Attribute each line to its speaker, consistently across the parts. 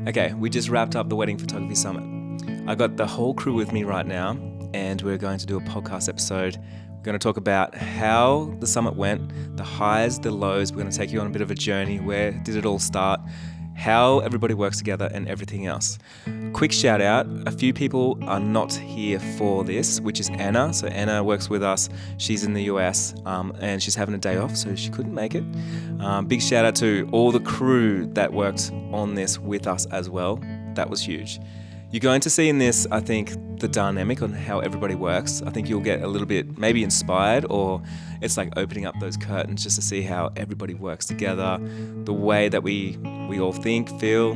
Speaker 1: Okay, we just wrapped up the Wedding Photography Summit. I got the whole crew with me right now, and we're going to do a podcast episode. We're going to talk about how the summit went, the highs, the lows. We're going to take you on a bit of a journey. Where did it all start? How everybody works together and everything else. Quick shout out, a few people are not here for this, which is Anna. So Anna works with us. She's in the US and she's having a day off, so she couldn't make it. Big shout out to all the crew that worked on this with us as well. That was huge. You're going to see in this, I think, the dynamic on how everybody works. I think you'll get a little bit maybe inspired, or it's like opening up those curtains just to see how everybody works together, the way that we all think, feel,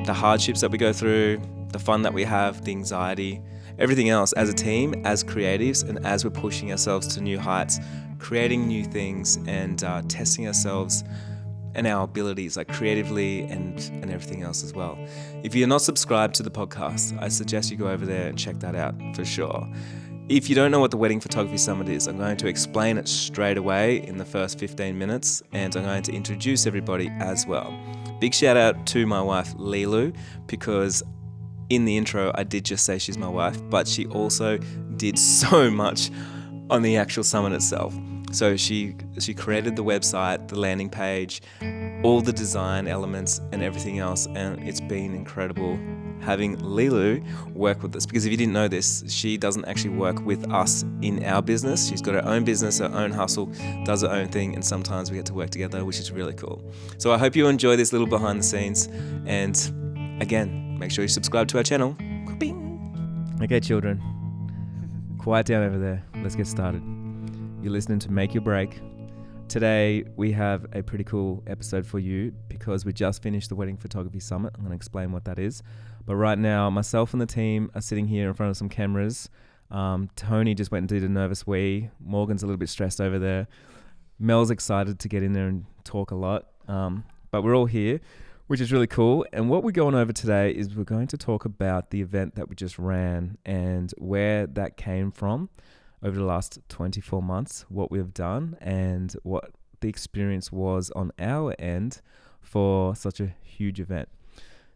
Speaker 1: the hardships that we go through, the fun that we have, the anxiety, everything else as a team, as creatives, and as we're pushing ourselves to new heights, creating new things and testing ourselves and our abilities, like creatively and everything else as well. If you're not subscribed to the podcast, I suggest you go over there and check that out for sure. If you don't know what the Wedding Photography Summit is, I'm going to explain it straight away in the first 15 minutes, and I'm going to introduce everybody as well. Big shout out to my wife, Lilu, because in the intro, I did just say she's my wife, but she also did so much on the actual summit itself. So she created the website, the landing page, all the design elements and everything else, and it's been incredible having Lilu work with us, because if you didn't know this, she doesn't actually work with us in our business. She's got her own business, her own hustle, does her own thing, and sometimes we get to work together, which is really cool. So I hope you enjoy this little behind the scenes, and again, make sure you subscribe to our channel. Okay, children, quiet down over there. Let's get started. You're listening to Make Your Break. Today, we have a pretty cool episode for you because we just finished the Wedding Photography Summit. I'm going to explain what that is. But right now, myself and the team are sitting here in front of some cameras. Tony just went and did a nervous wee. Morgan's a little bit stressed over there. Mel's excited to get in there and talk a lot. But we're all here, which is really cool. And what we're going over today is we're going to talk about the event that we just ran and where that came from over the last 24 months, what we've done and what the experience was on our end for such a huge event.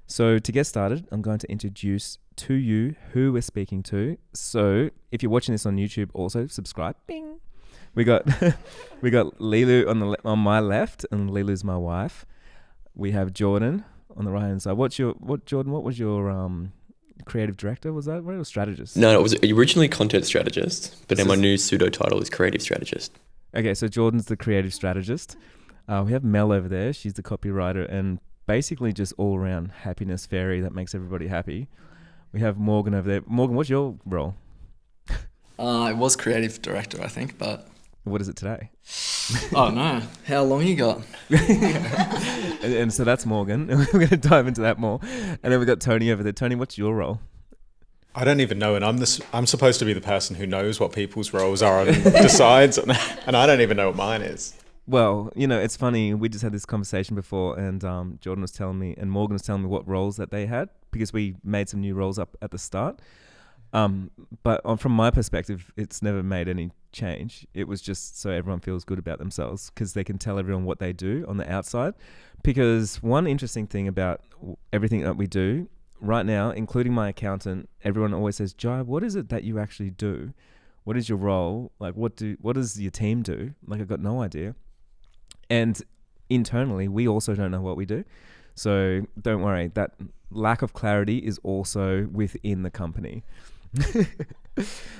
Speaker 1: So to get started, I'm going to introduce to you who we're speaking to. So if you're watching this on YouTube, also subscribe. Bing. We got Lilu on my left, and Lilu's my wife. We have Jordan on the right hand side. Jordan? What was your creative director? Was that what? Or strategist?
Speaker 2: No, it was originally content strategist, but then my new pseudo title is creative strategist.
Speaker 1: Okay, so Jordan's the creative strategist. We have Mel over there. She's the copywriter and basically just all around happiness fairy that makes everybody happy. We have Morgan over there. Morgan, what's your role?
Speaker 3: It was creative director, I think, but...
Speaker 1: What is it today?
Speaker 3: Oh, no. How long you got?
Speaker 1: and so that's Morgan. We're going to dive into that more. And then we've got Tony over there. Tony, what's your role?
Speaker 4: I don't even know, and I'm supposed to be the person who knows what people's roles are and decides, and I don't even know what mine is.
Speaker 1: Well, it's funny. We just had this conversation before, and Jordan was telling me, and Morgan was telling me what roles that they had, because we made some new roles up at the start. But from my perspective, it's never made any change. It was just so everyone feels good about themselves because they can tell everyone what they do on the outside. Because one interesting thing about everything that we do right now, including my accountant, everyone always says, Jai, what is it that you actually do? What is your role? Like, what does your team do? Like, I've got no idea. And internally, we also don't know what we do. So don't worry, that lack of clarity is also within the company.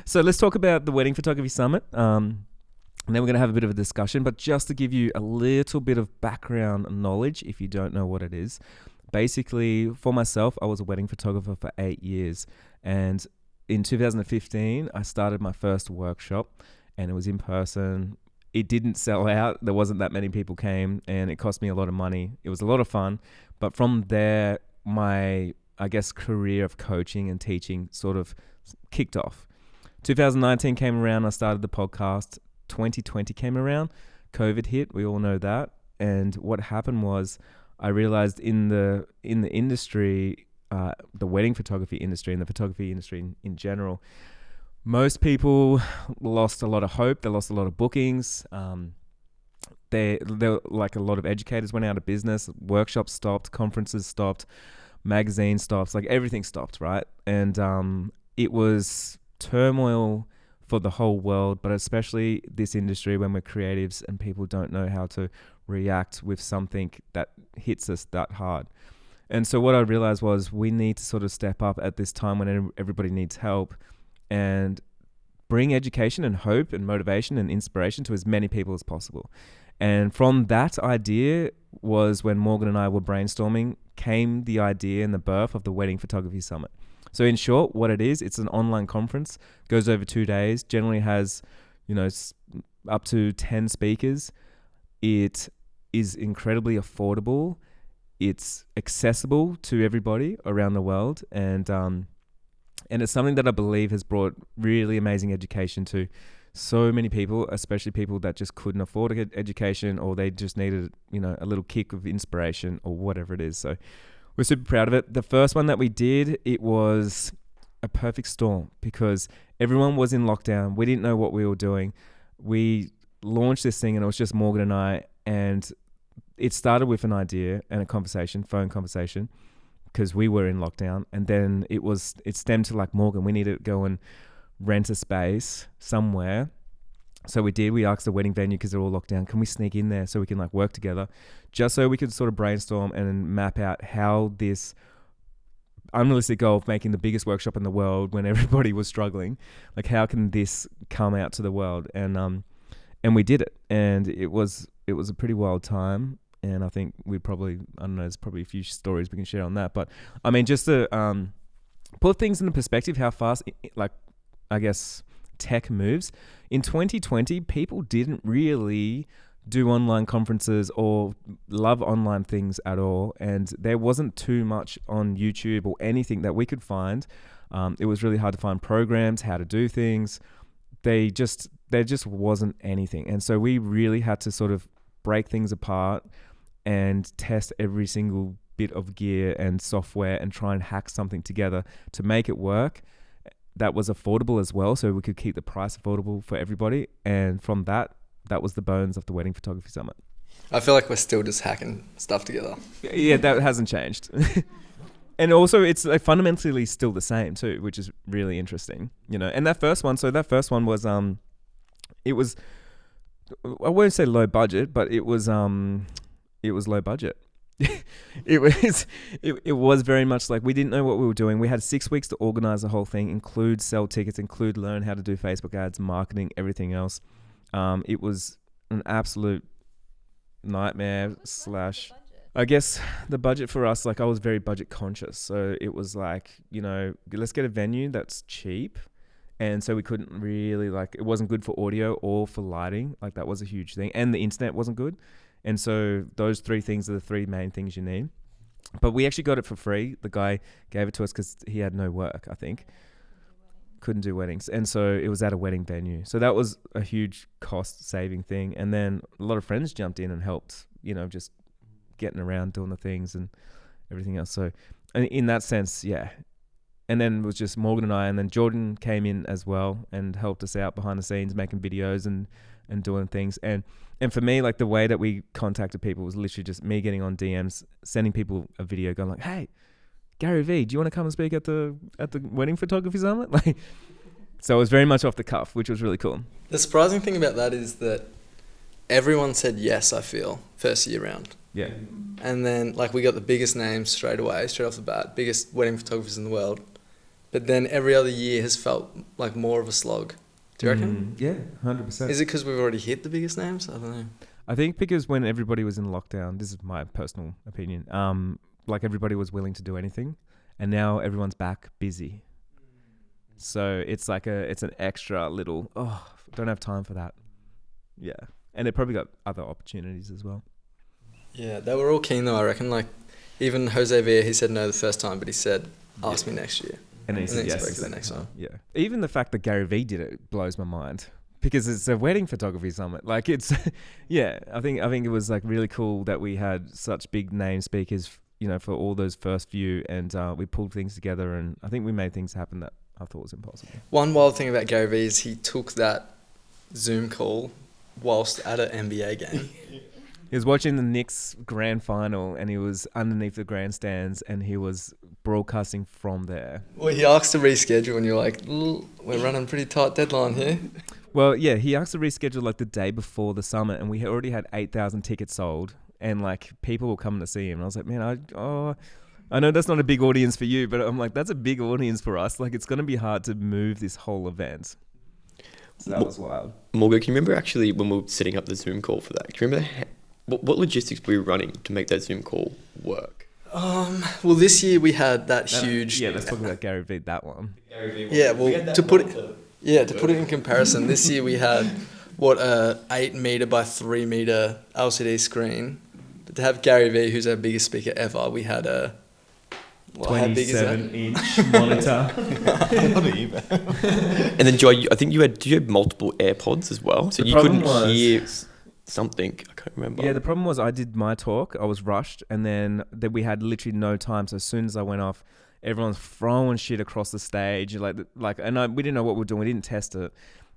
Speaker 1: So let's talk about the Wedding Photography Summit. And then we're going to have a bit of a discussion. But just to give you a little bit of background knowledge, if you don't know what it is, basically for myself, I was a wedding photographer for 8 years. And in 2015, I started my first workshop, and it was in person. It didn't sell out. There wasn't that many people came, and it cost me a lot of money. It was a lot of fun. But from there, my, career of coaching and teaching sort of kicked off. 2019 came around. I started the podcast. 2020 came around. COVID hit. We all know that. And what happened was I realized in the industry, the wedding photography industry and the photography industry in general, most people lost a lot of hope. They lost a lot of bookings. there like a lot of educators went out of business, workshops stopped, conferences stopped, magazine stops, like everything stopped, right? And it was turmoil for the whole world, but especially this industry when we're creatives and people don't know how to react with something that hits us that hard. And so what I realized was we need to sort of step up at this time when everybody needs help and bring education and hope and motivation and inspiration to as many people as possible. And from that idea was when Morgan and I were brainstorming, came the idea and the birth of the Wedding Photography Summit. So in short, what it is, it's an online conference, goes over 2 days, generally has, up to 10 speakers. It is incredibly affordable. It's accessible to everybody around the world. And it's something that I believe has brought really amazing education to so many people, especially people that just couldn't afford an education, or they just needed, a little kick of inspiration or whatever it is. So we're super proud of it. The first one that we did, it was a perfect storm because everyone was in lockdown. We didn't know what we were doing. We launched this thing and it was just Morgan and I, and it started with an idea and a conversation, phone conversation, because we were in lockdown. And then it stemmed to like, Morgan, we need to go and rent a space somewhere. So we did. We asked the wedding venue, because they're all locked down, can we sneak in there so we can like work together, just so we could sort of brainstorm and map out how this unrealistic goal of making the biggest workshop in the world when everybody was struggling, like how can this come out to the world? And we did it, and it was a pretty wild time. And I think there's probably a few stories we can share on that. But I mean, just to put things into perspective, how fast, I guess, tech moves. In 2020, people didn't really do online conferences or love online things at all. And there wasn't too much on YouTube or anything that we could find. It was really hard to find programs, how to do things. There just wasn't anything. And so we really had to sort of break things apart and test every single bit of gear and software and try and hack something together to make it work that was affordable as well, so we could keep the price affordable for everybody. And from that was the bones of the Wedding Photography Summit.
Speaker 3: I feel like we're still just hacking stuff together.
Speaker 1: Yeah, that hasn't changed. And also it's fundamentally still the same too, which is really interesting, And that first one was it was, I won't say low budget, but it was low budget. It was very much like we didn't know what we were doing. We had 6 weeks to organize the whole thing, include sell tickets, include learn how to do Facebook ads, marketing, everything else. It was an absolute nightmare / I guess the budget for us, like I was very budget conscious. So it was like, let's get a venue that's cheap. And so we couldn't really it wasn't good for audio or for lighting. Like that was a huge thing. And the internet wasn't good. And so those 3 things are the 3 main things you need. But we actually got it for free. The guy gave it to us because he had no work, I think. Couldn't do weddings. And so it was at a wedding venue. So that was a huge cost saving thing. And then a lot of friends jumped in and helped, just getting around doing the things and everything else. So in that sense, yeah. And then it was just Morgan and I, and then Jordan came in as well and helped us out behind the scenes, making videos and doing things. And for me, like the way that we contacted people was literally just me getting on DMs, sending people a video going like, hey, Gary V, do you want to come and speak at the Wedding Photography Summit? So it was very much off the cuff, which was really cool.
Speaker 3: The surprising thing about that is that everyone said yes, I feel, first year round.
Speaker 1: Yeah.
Speaker 3: And then we got the biggest names straight off the bat, biggest wedding photographers in the world. But then every other year has felt like more of a slog. Do you reckon?
Speaker 1: Yeah, 100%.
Speaker 3: Is it because we've already hit the biggest names? I don't know.
Speaker 1: I think because when everybody was in lockdown, this is my personal opinion, everybody was willing to do anything, and now everyone's back busy. So it's it's an extra little, don't have time for that. Yeah. And they probably got other opportunities as well.
Speaker 3: Yeah, they were all keen though, I reckon. Even Jose Villa, he said no the first time, but he said, ask me next year.
Speaker 1: And then he said yes
Speaker 3: the next time.
Speaker 1: Yeah. Even the fact that Gary V did it blows my mind, because it's a wedding photography summit. It's, yeah, I think it was really cool that we had such big name speakers, for all those first few, and we pulled things together, and I think we made things happen that I thought was impossible.
Speaker 3: One wild thing about Gary V is he took that Zoom call whilst at an NBA game.
Speaker 1: He was watching the Knicks grand final and he was underneath the grandstands and he was broadcasting from there.
Speaker 3: Well, he asked to reschedule and you're like, we're running a pretty tight deadline here.
Speaker 1: Well, yeah, he asked to reschedule like the day before the summit and we already had 8,000 tickets sold and like people were coming to see him. And I was like, man, I know that's not a big audience for you, but I'm like, that's a big audience for us. Like, it's going to be hard to move this whole event. So that was wild.
Speaker 2: Morgan, can you remember actually when we were setting up the Zoom call for that? Can you remember what logistics were we running to make that Zoom call work?
Speaker 3: Well, this year we had that huge.
Speaker 1: Yeah, let's talk about Gary Vee, that one.
Speaker 3: Yeah, well, to put it in comparison, this year we had a 8 meter by 3 meter LCD screen. But to have Gary Vee, who's our biggest speaker ever, we had a
Speaker 1: 27-inch monitor.
Speaker 4: Not even.
Speaker 2: And then Joy, I think you had multiple AirPods as well, so you couldn't hear something. I can't remember.
Speaker 1: Yeah, the problem was I did my talk. I was rushed, and then we had literally no time. So as soon as I went off, everyone's throwing shit across the stage, we didn't know what we were doing. We didn't test it,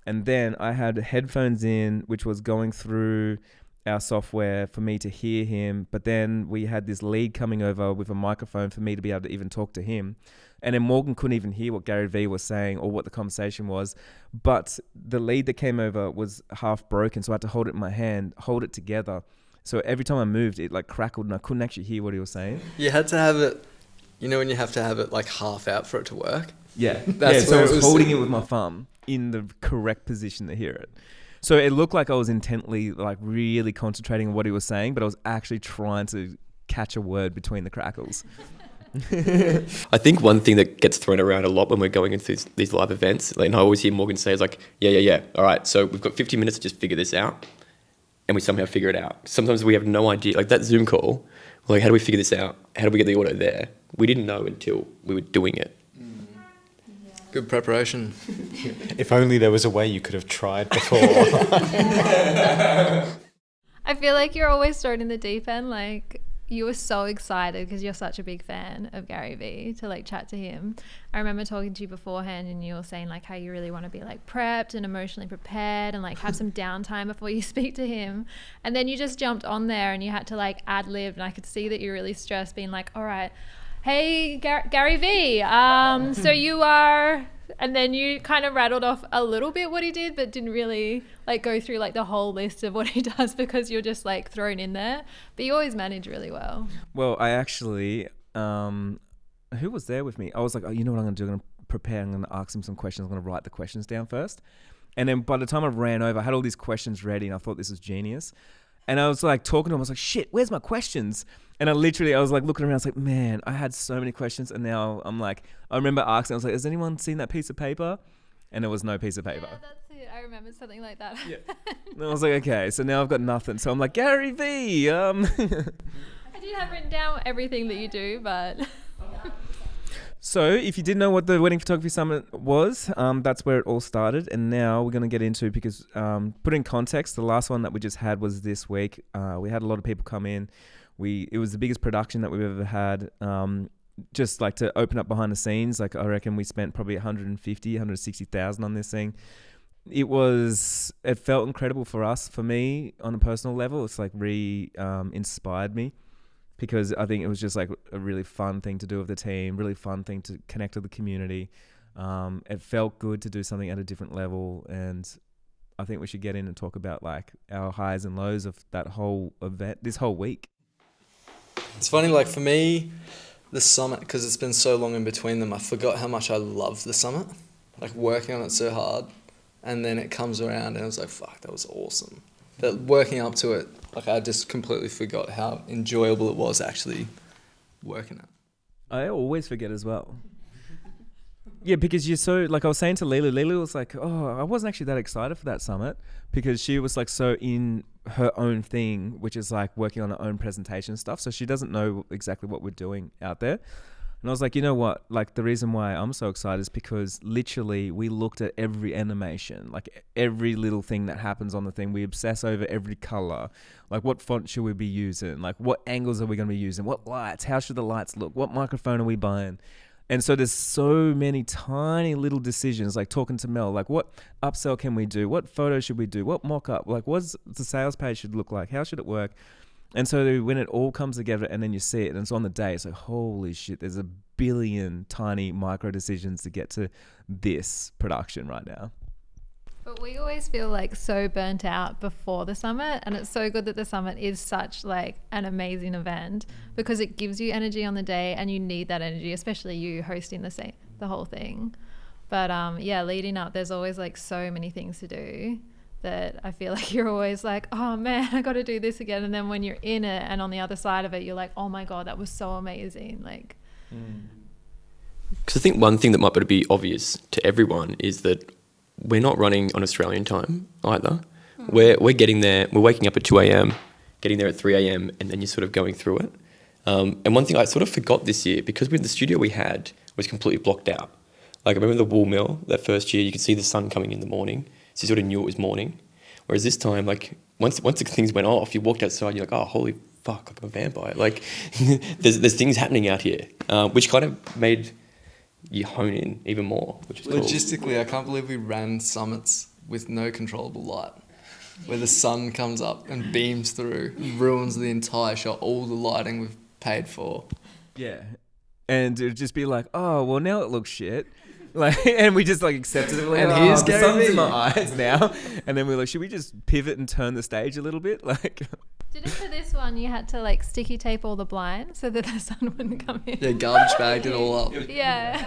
Speaker 1: and then I had headphones in, which was going through our software for me to hear him, but then we had this lead coming over with a microphone for me to be able to even talk to him. And then Morgan couldn't even hear what Gary Vee was saying or what the conversation was. But the lead that came over was half broken, so I had to hold it in my hand, hold it together. So every time I moved, it like crackled and I couldn't actually hear what he was saying.
Speaker 3: You had to have it, when you have to have it like half out for it to work?
Speaker 1: Yeah.
Speaker 3: So
Speaker 1: I was holding it with my thumb in the correct position to hear it. So it looked like I was intently, like, really concentrating on what he was saying, but I was actually trying to catch a word between the crackles.
Speaker 2: I think one thing that gets thrown around a lot when we're going into these live events, and I always hear Morgan say, is like, yeah. All right, so we've got 50 minutes to just figure this out, and we somehow figure it out. Sometimes we have no idea. Like that Zoom call, we're like, how do we figure this out? How do we get the audio there? We didn't know until we were doing it.
Speaker 3: Good preparation.
Speaker 4: If only there was a way you could have tried before.
Speaker 5: I feel like you're always thrown in the deep end. Like, you were so excited because you're such a big fan of Gary Vee to like chat to him. I remember talking to you beforehand and you were saying like how you really want to be like prepped and emotionally prepared and like have some downtime before you speak to him. And then you just jumped on there and you had to like ad-lib, and I could see that you're really stressed, being like, all right, hey, Gary Vee, so you are... And then you kind of rattled off a little bit what he did, but didn't really like go through like the whole list of what he does because you're just like thrown in there. But you always manage really well.
Speaker 1: Well, I actually, who was there with me? I was like, oh, you know what I'm going to do? I'm going to prepare. I'm going to ask him some questions. I'm going to write the questions down first. And then by the time I ran over, I had all these questions ready and I thought this was genius. And I was like talking to him. I was like, shit, where's my questions? And I was like looking around. I was like, man, I had so many questions. And now I'm like, I remember asking, I was like, has anyone seen that piece of paper? And there was no piece of paper.
Speaker 5: Yeah, that's it. I remember something like that.
Speaker 1: Yeah. And I was like, okay, so now I've got nothing. So I'm like, Gary Vee.
Speaker 5: I did have written down everything that you do, but...
Speaker 1: So if you didn't know what the Wedding Photography Summit was, that's where it all started. And now we're going to get into, because put in context, the last one that we just had was this week. We had a lot of people come in. It was the biggest production that we've ever had. Just like to open up behind the scenes, like I reckon we spent probably 160,000 on this thing. It felt incredible for us, for me on a personal level. It's like inspired me. Because I think it was just like a really fun thing to do with the team, really fun thing to connect with the community. It felt good to do something at a different level, and I think we should get in and talk about like our highs and lows of that whole event, this whole week.
Speaker 3: It's funny, like for me, the summit, because it's been so long in between them, I forgot how much I love the summit, like working on it so hard, and then it comes around and I was like, fuck, that was awesome. But working up to it, like I just completely forgot how enjoyable it was actually working it.
Speaker 1: I always forget as well. Yeah, because you're so, like I was saying to Lila was like, oh, I wasn't actually that excited for that summit because she was like so in her own thing, which is like working on her own presentation stuff. So she doesn't know exactly what we're doing out there. And I was like, you know what? Like the reason why I'm so excited is because literally we looked at every animation, like every little thing that happens on the thing. We obsess over every color. Like what font should we be using? Like what angles are we going to be using? What lights? How should the lights look? What microphone are we buying? And so there's so many tiny little decisions, like talking to Mel, like what upsell can we do? What photo should we do? What mock-up? Like what's the sales page should look like? How should it work? And so when it all comes together and then you see it and it's on the day, it's like, holy shit, there's a billion tiny micro decisions to get to this production right now.
Speaker 5: But we always feel like so burnt out before the summit, and it's so good that the summit is such like an amazing event because it gives you energy on the day, and you need that energy, especially you hosting the whole thing. But yeah, leading up, there's always like so many things to do that I feel like you're always like, oh man, I got to do this again. And then when you're in it and on the other side of it, you're like, oh my God, that was so amazing. Like,
Speaker 2: because I think one thing that might be obvious to everyone is that we're not running on Australian time either. We're getting there, we're waking up at 2 a.m, getting there at 3 a.m, and then you're sort of going through it. And one thing I sort of forgot this year, because the studio we had was completely blocked out. Like I remember the wool mill, that first year, you could see the sun coming in the morning, so you sort of knew it was morning. Whereas this time, like once the things went off, you walked outside, you're like, oh, holy fuck, I'm a vampire. Like there's things happening out here, which kind of made you hone in even more, which is cool.
Speaker 3: Logistically, I can't believe we ran summits with no controllable light, where the sun comes up and beams through, ruins the entire shot, all the lighting we've paid for.
Speaker 1: Yeah. And it'd just be like, oh, well, now it looks shit. Like, and we just like accepted it. Like,
Speaker 3: And
Speaker 1: oh,
Speaker 3: here's
Speaker 1: the
Speaker 3: Gary
Speaker 1: sun's
Speaker 3: Vee.
Speaker 1: in my eyes now. And then we're like, should we just pivot and turn the stage a little bit? Like,
Speaker 5: did it for this one, you had to like sticky tape all the blinds so that the sun wouldn't come in?
Speaker 3: Yeah, garbage bagged it all up.
Speaker 5: Yeah.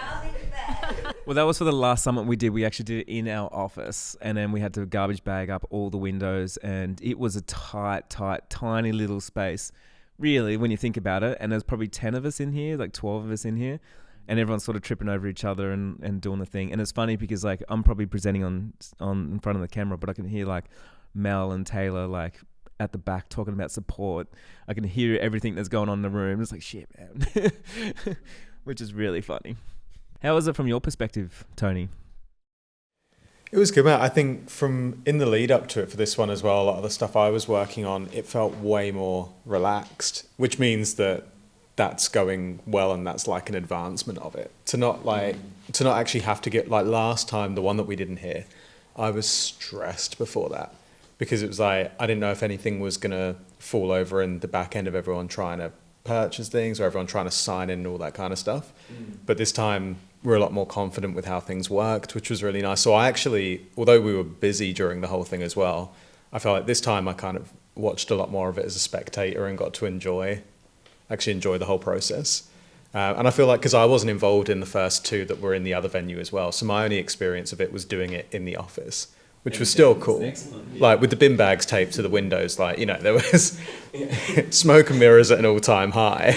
Speaker 1: well, that was for the last summit we did. We actually did it in our office, and then we had to garbage bag up all the windows, and it was a tight, tiny little space, really, when you think about it. And there's probably 10 of us in here, like 12 of us in here, and everyone's sort of tripping over each other and doing the thing. And it's funny because like I'm probably presenting on in front of the camera, but I can hear like Mel and Taylor like at the back talking about support. I can hear everything that's going on in the room. It's like, shit, man. Which is really funny. How was it from your perspective, Tony?
Speaker 4: It was good, man. I think from in the lead up to it for this one as well, a lot of the stuff I was working on, it felt way more relaxed, which means that that's going well and that's like an advancement of it. To not actually have to get, like last time, the one that we didn't hear, I was stressed before that because it was like, I didn't know if anything was going to fall over in the back end of everyone trying to purchase things or everyone trying to sign in and all that kind of stuff. But this time we're a lot more confident with how things worked, which was really nice. So I actually, although we were busy during the whole thing as well, I felt like this time I kind of watched a lot more of it as a spectator and got to enjoy the whole process. And I feel like, because I wasn't involved in the first two that were in the other venue as well, so my only experience of it was doing it in the office, which was still cool. Excellent, yeah. Like with the bin bags taped to the windows, like, you know, there was smoke and mirrors at an all-time high.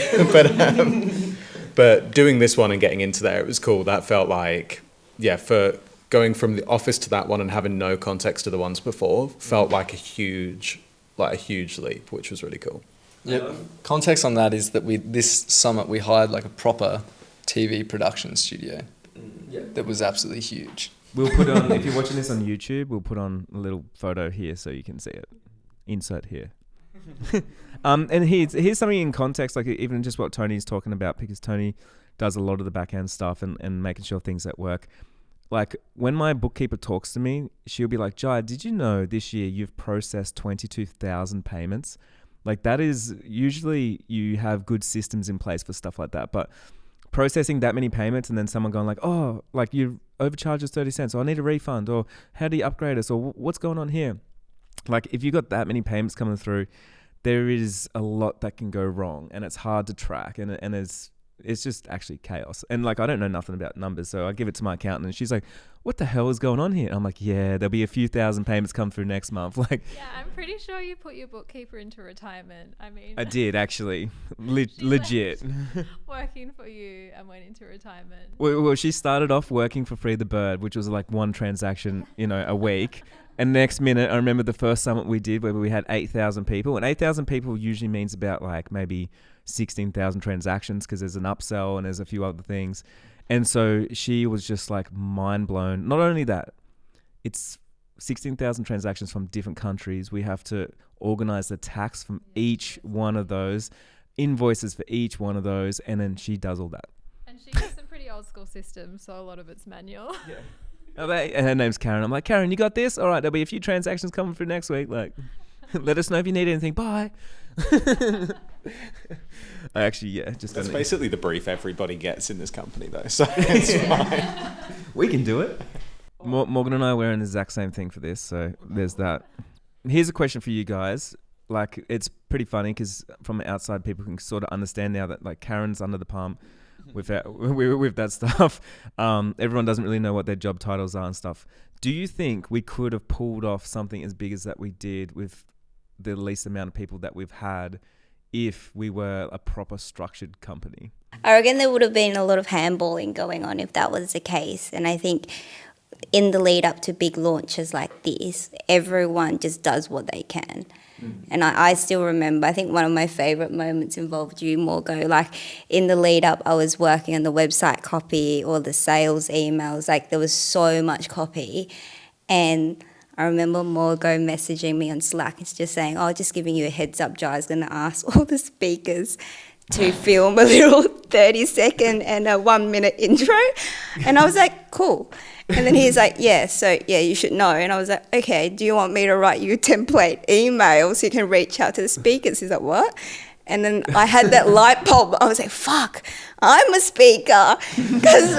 Speaker 4: But doing this one and getting into there, it was cool. That felt like, yeah, for going from the office to that one and having no context to the ones before, felt like a huge leap, which was really cool.
Speaker 3: Yep. Context on that is that this summit we hired like a proper TV production studio that was absolutely huge.
Speaker 1: We'll put on, if you're watching this on YouTube, we'll put on a little photo here so you can see it. Insert here. And here's something in context, like even just what Tony's talking about, because Tony does a lot of the back end stuff and making sure things at work. Like when my bookkeeper talks to me, she'll be like, Jai, did you know this year you've processed 22,000 payments? Like that is, usually you have good systems in place for stuff like that, but processing that many payments and then someone going like, oh, like you overcharged us 30 cents, or I need a refund, or how do you upgrade us, or what's going on here? Like if you got that many payments coming through, there is a lot that can go wrong and it's hard to track and it's just actually chaos. And like, I don't know nothing about numbers, so I give it to my accountant and she's like, what the hell is going on here? And I'm like, yeah, there'll be a few thousand payments come through next month. Like,
Speaker 5: yeah, I'm pretty sure you put your bookkeeper into retirement. I mean,
Speaker 1: I did actually, legit.
Speaker 5: Working for you and went into retirement.
Speaker 1: Well, she started off working for Free the Bird, which was like one transaction, a week. And next minute, I remember the first summit we did where we had 8,000 people, and 8,000 people usually means about like maybe 16,000 transactions because there's an upsell and there's a few other things. And so she was just like mind blown. Not only that, it's 16,000 transactions from different countries. We have to organize the tax from each one of those, invoices for each one of those, and then she does all that.
Speaker 5: And she does some pretty old school system, so a lot of it's manual.
Speaker 1: Yeah. And her name's Karen. I'm like, Karen, you got this? All right, there'll be a few transactions coming through next week. Like, let us know if you need anything. Bye. I actually, just
Speaker 4: That's basically the brief everybody gets in this company, though. So it's fine.
Speaker 1: We can do it. Morgan and I are wearing the exact same thing for this, so there's that. Here's a question for you guys. Like, it's pretty funny because from outside, people can sort of understand now that like Karen's under the pump with that stuff. Everyone doesn't really know what their job titles are and stuff. Do you think we could have pulled off something as big as that we did with the least amount of people that we've had if we were a proper structured company?
Speaker 6: I reckon there would have been a lot of handballing going on if that was the case. And I think in the lead up to big launches like this, everyone just does what they can. And I still remember, I think one of my favourite moments involved you, Morgo. Like in the lead up, I was working on the website copy or the sales emails. Like there was so much copy. And I remember Morgo messaging me on Slack. It's just saying, just giving you a heads up, Jai is going to ask all the speakers to film a little 30-second and a 1-minute intro. And I was like, cool. And then he's like, you should know. And I was like, okay, do you want me to write you a template email so you can reach out to the speakers? He's like, what? And then I had that light bulb. I was like, fuck, I'm a speaker. Because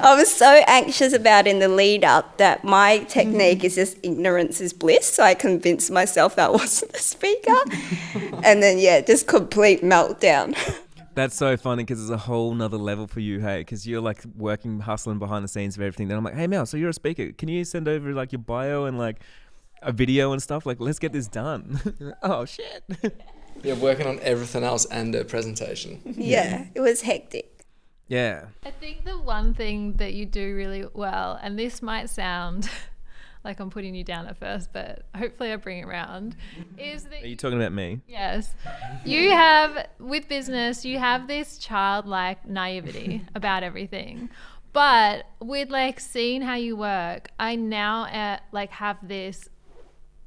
Speaker 6: I was so anxious about in the lead up that my technique is just ignorance is bliss. So I convinced myself that I wasn't a speaker. And then, just complete meltdown.
Speaker 1: That's so funny because it's a whole nother level for you, hey, because you're like working, hustling behind the scenes of everything. Then I'm like, hey, Mel, so you're a speaker. Can you send over like your bio and like a video and stuff? Like, let's get this done. Oh, shit.
Speaker 3: Yeah, working on everything else and a presentation.
Speaker 6: Yeah, it was hectic.
Speaker 1: Yeah.
Speaker 5: I think the one thing that you do really well, and this might sound like I'm putting you down at first, but hopefully I bring it around, is that...
Speaker 1: Are you talking about me?
Speaker 5: Yes. You have, with business, you have this childlike naivety about everything. But with like seeing how you work, I now like have this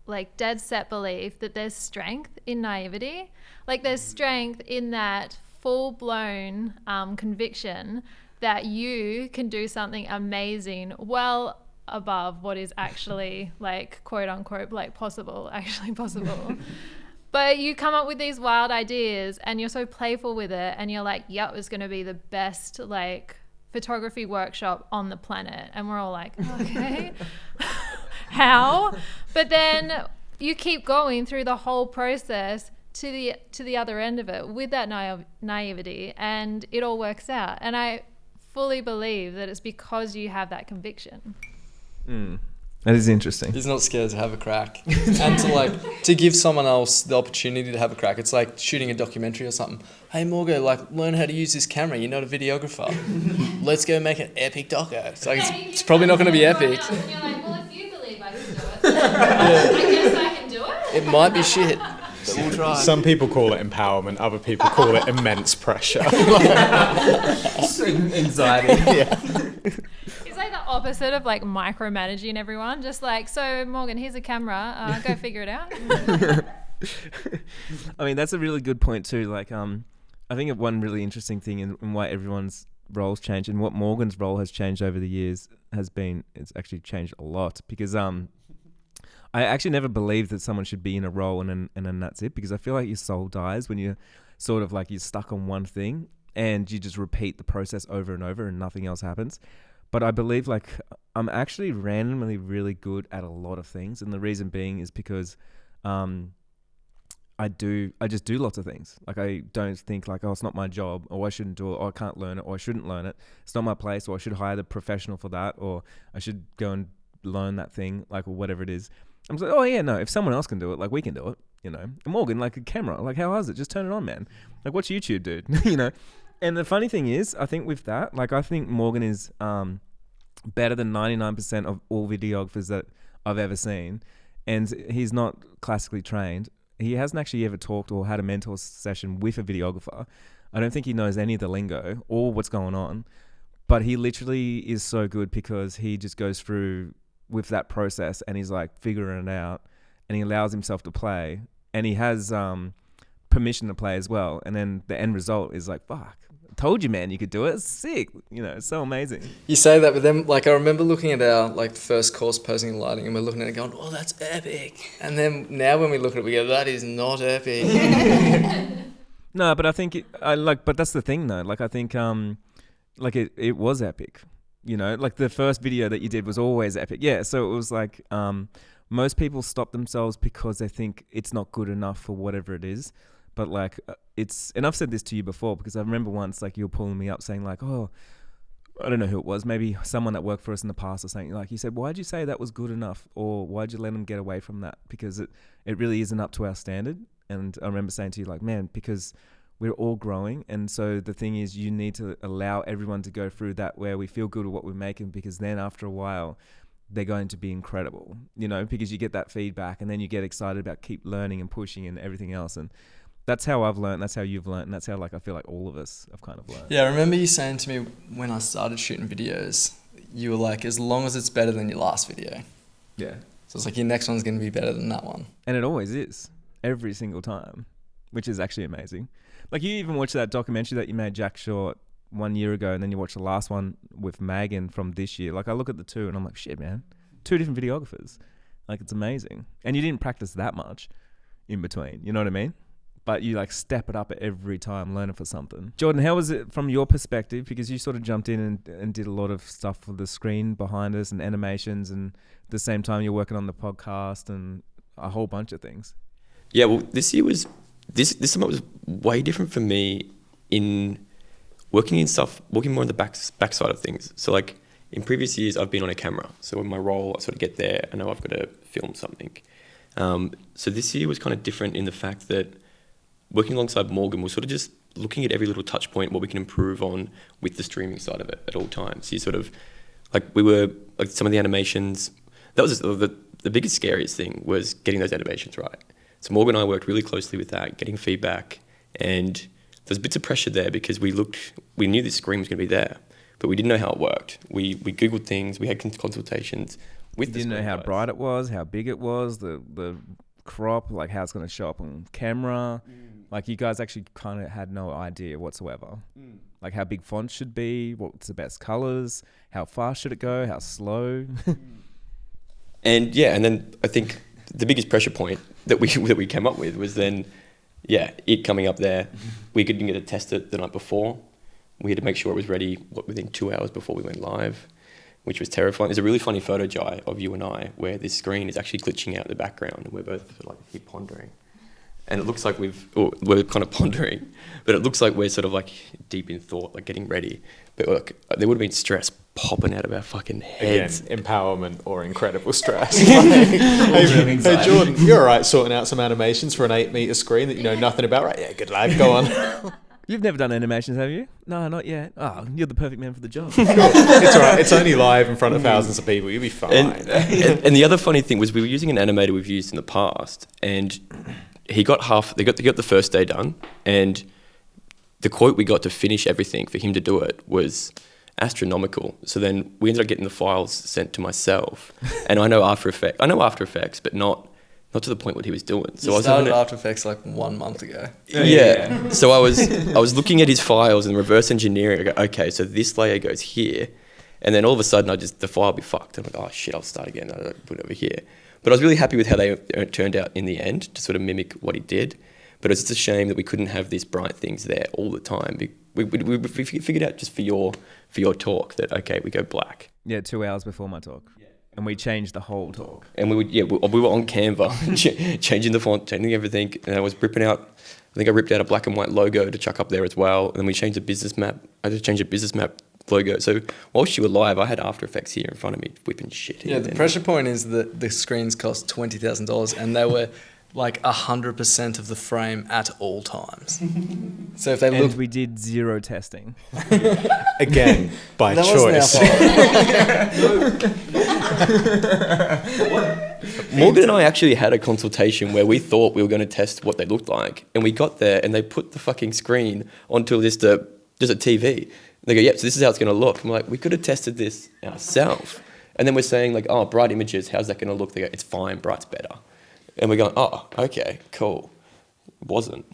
Speaker 5: like dead set belief that there's strength in naivety. Like there's strength in that full-blown conviction that you can do something amazing well above what is actually like quote unquote like actually possible. But you come up with these wild ideas and you're so playful with it and you're like, yep, it's going to be the best like photography workshop on the planet. And we're all like, okay, how? But then you keep going through the whole process to the other end of it with that naivety, and it all works out. And I fully believe that it's because you have that conviction.
Speaker 1: That is interesting.
Speaker 3: He's not scared to have a crack. And to give someone else the opportunity to have a crack. It's like shooting a documentary or something. Hey, Morgo, like learn how to use this camera. You're not a videographer. Let's go make an epic doco. It's like, it's probably not going to be epic.
Speaker 5: And you're like, well, if you believe I can do it, I guess I can do it.
Speaker 3: It might be shit, but we'll try.
Speaker 4: Some people call it empowerment. Other people call it immense pressure.
Speaker 1: Anxiety.
Speaker 4: Yeah.
Speaker 5: It's like the opposite of like micromanaging everyone. Just like, so Morgan, here's a camera. Go figure it out.
Speaker 1: I mean, that's a really good point too. Like, I think one really interesting thing in why everyone's roles change and what Morgan's role has changed over the years it's actually changed a lot because I actually never believed that someone should be in a role and then that's it, because I feel like your soul dies when you're sort of like you're stuck on one thing and you just repeat the process over and over and nothing else happens. But I believe like I'm actually randomly really good at a lot of things, and the reason being is because I just do lots of things. Like I don't think like, oh, it's not my job, or I shouldn't do it, or I can't learn it, or I shouldn't learn it. It's not my place, or I should hire the professional for that, or I should go and learn that thing, like, or whatever it is. I'm like, oh yeah, no, if someone else can do it, like we can do it, you know. And Morgan, like a camera, like how hard is it? Just turn it on, man. Like watch YouTube, dude, you know. And the funny thing is, I think with that, like I think Morgan is better than 99% of all videographers that I've ever seen. And he's not classically trained. He hasn't actually ever talked or had a mentor session with a videographer. I don't think he knows any of the lingo or what's going on. But he literally is so good because he just goes through with that process and he's like figuring it out, and he allows himself to play, and he has permission to play as well. And then the end result is like, fuck, told you, man, you could do it. It's sick. You know, it's so amazing.
Speaker 3: You say that, but then like I remember looking at our like first course posing and lighting, and we're looking at it going, "Oh, that's epic." And then now when we look at it, we go, "That is not epic."
Speaker 1: No, but I think but that's the thing though. Like I think like it was epic. You know, like the first video that you did was always epic. Yeah, so it was like most people stop themselves because they think it's not good enough for whatever it is. But like and I've said this to you before because I remember once like you were pulling me up saying like, oh, I don't know who it was, maybe someone that worked for us in the past or something. Like you said, why'd you say that was good enough, or why'd you let them get away from that? Because it really isn't up to our standard. And I remember saying to you like, man, because we're all growing, and so the thing is you need to allow everyone to go through that where we feel good with what we're making, because then after a while they're going to be incredible, you know, because you get that feedback and then you get excited about keep learning and pushing and everything else. And that's how I've learned, that's how you've learned, and that's how like I feel like all of us have kind of learned.
Speaker 3: Yeah, I remember you saying to me when I started shooting videos, you were like, as long as it's better than your last video.
Speaker 1: Yeah.
Speaker 3: So it's like your next one's going to be better than that one.
Speaker 1: And it always is, every single time, which is actually amazing. Like you even watched that documentary that you made, Jack Short, 1 year ago, and then you watched the last one with Megan from this year. Like I look at the two and I'm like, shit, man, 2 different videographers. Like it's amazing. And you didn't practice that much in between, you know what I mean? But you like step it up every time, learning for something. Jordan, how was it from your perspective? Because you sort of jumped in and did a lot of stuff for the screen behind us and animations, and at the same time you're working on the podcast and a whole bunch of things.
Speaker 2: Yeah, well, this year was this summit was way different for me in working more on the backside of things. So like in previous years, I've been on a camera. So in my role, I sort of get there, I know I've got to film something. So this year was kind of different in the fact that working alongside Morgan, we're sort of just looking at every little touch point, what we can improve on with the streaming side of it at all times. So you sort of, like we were, like some of the animations, that was the biggest, scariest thing was getting those animations right. So Morgan and I worked really closely with that, getting feedback, and there's bits of pressure there because we knew this screen was going to be there, but we didn't know how it worked. We Googled things, we had consultations with the screen.
Speaker 1: Didn't know how bright it was, how big it was, the crop, like how it's going to show up on camera. Like you guys actually kind of had no idea whatsoever. Like how big fonts should be, what's the best colors, how fast should it go, how slow.
Speaker 2: And yeah, and then I think the biggest pressure point that we came up with was then, yeah, it coming up there. We couldn't get to test it the night before. We had to make sure it was ready within 2 hours before we went live, which was terrifying. There's a really funny photo, Jai, of you and I, where this screen is actually glitching out in the background, and we're both like here pondering. And it looks like we're kind of pondering, but it looks like we're sort of like deep in thought, like getting ready. But look, there would have been stress popping out of our fucking heads.
Speaker 4: Again, empowerment or incredible stress. Hey Jordan, you're all right sorting out some animations for an 8-meter screen that you know nothing about, right? Yeah, good lad, go on.
Speaker 1: You've never done animations, have you? No, not yet. Oh, you're the perfect man for the job.
Speaker 4: It's all right. It's only live in front of thousands of people. You'll be fine.
Speaker 2: And the other funny thing was we were using an animator we've used in the past, and they got the first day done, and the quote we got to finish everything for him to do it was astronomical. So then we ended up getting the files sent to myself, and I know After Effects, but not to the point what he was doing. So
Speaker 3: I started After Effects like 1 month ago.
Speaker 2: Yeah. So I was looking at his files and reverse engineering. I go, okay, so this layer goes here, and then all of a sudden the file will be fucked. I'm like, oh shit, I'll start again. I'll put it over here. But I was really happy with how they turned out in the end to sort of mimic what he did. But it's just a shame that we couldn't have these bright things there all the time. We figured out just for your talk that, okay, we go black.
Speaker 1: Yeah, 2 hours before my talk. Yeah. And we changed the whole talk.
Speaker 2: And we were on Canva, changing the font, changing everything. And I was ripping out, I think I ripped out a black and white logo to chuck up there as well. And then we changed the business map. I just changed the business map logo. So whilst you were live, I had After Effects here in front of me whipping shit.
Speaker 3: Yeah, the pressure point is that the screens cost $20,000 and they were like 100% of the frame at all times. So if they look,
Speaker 1: we did 0 testing.
Speaker 4: Again, by choice.
Speaker 2: Morgan and I actually had a consultation where we thought we were going to test what they looked like, and we got there and they put the fucking screen onto just a TV. They go, yep, so this is how it's going to look. I'm like, we could have tested this ourselves. And then we're saying like, oh, bright images, how's that going to look? They go, it's fine, bright's better. And we're going, oh, okay, cool. wasn't.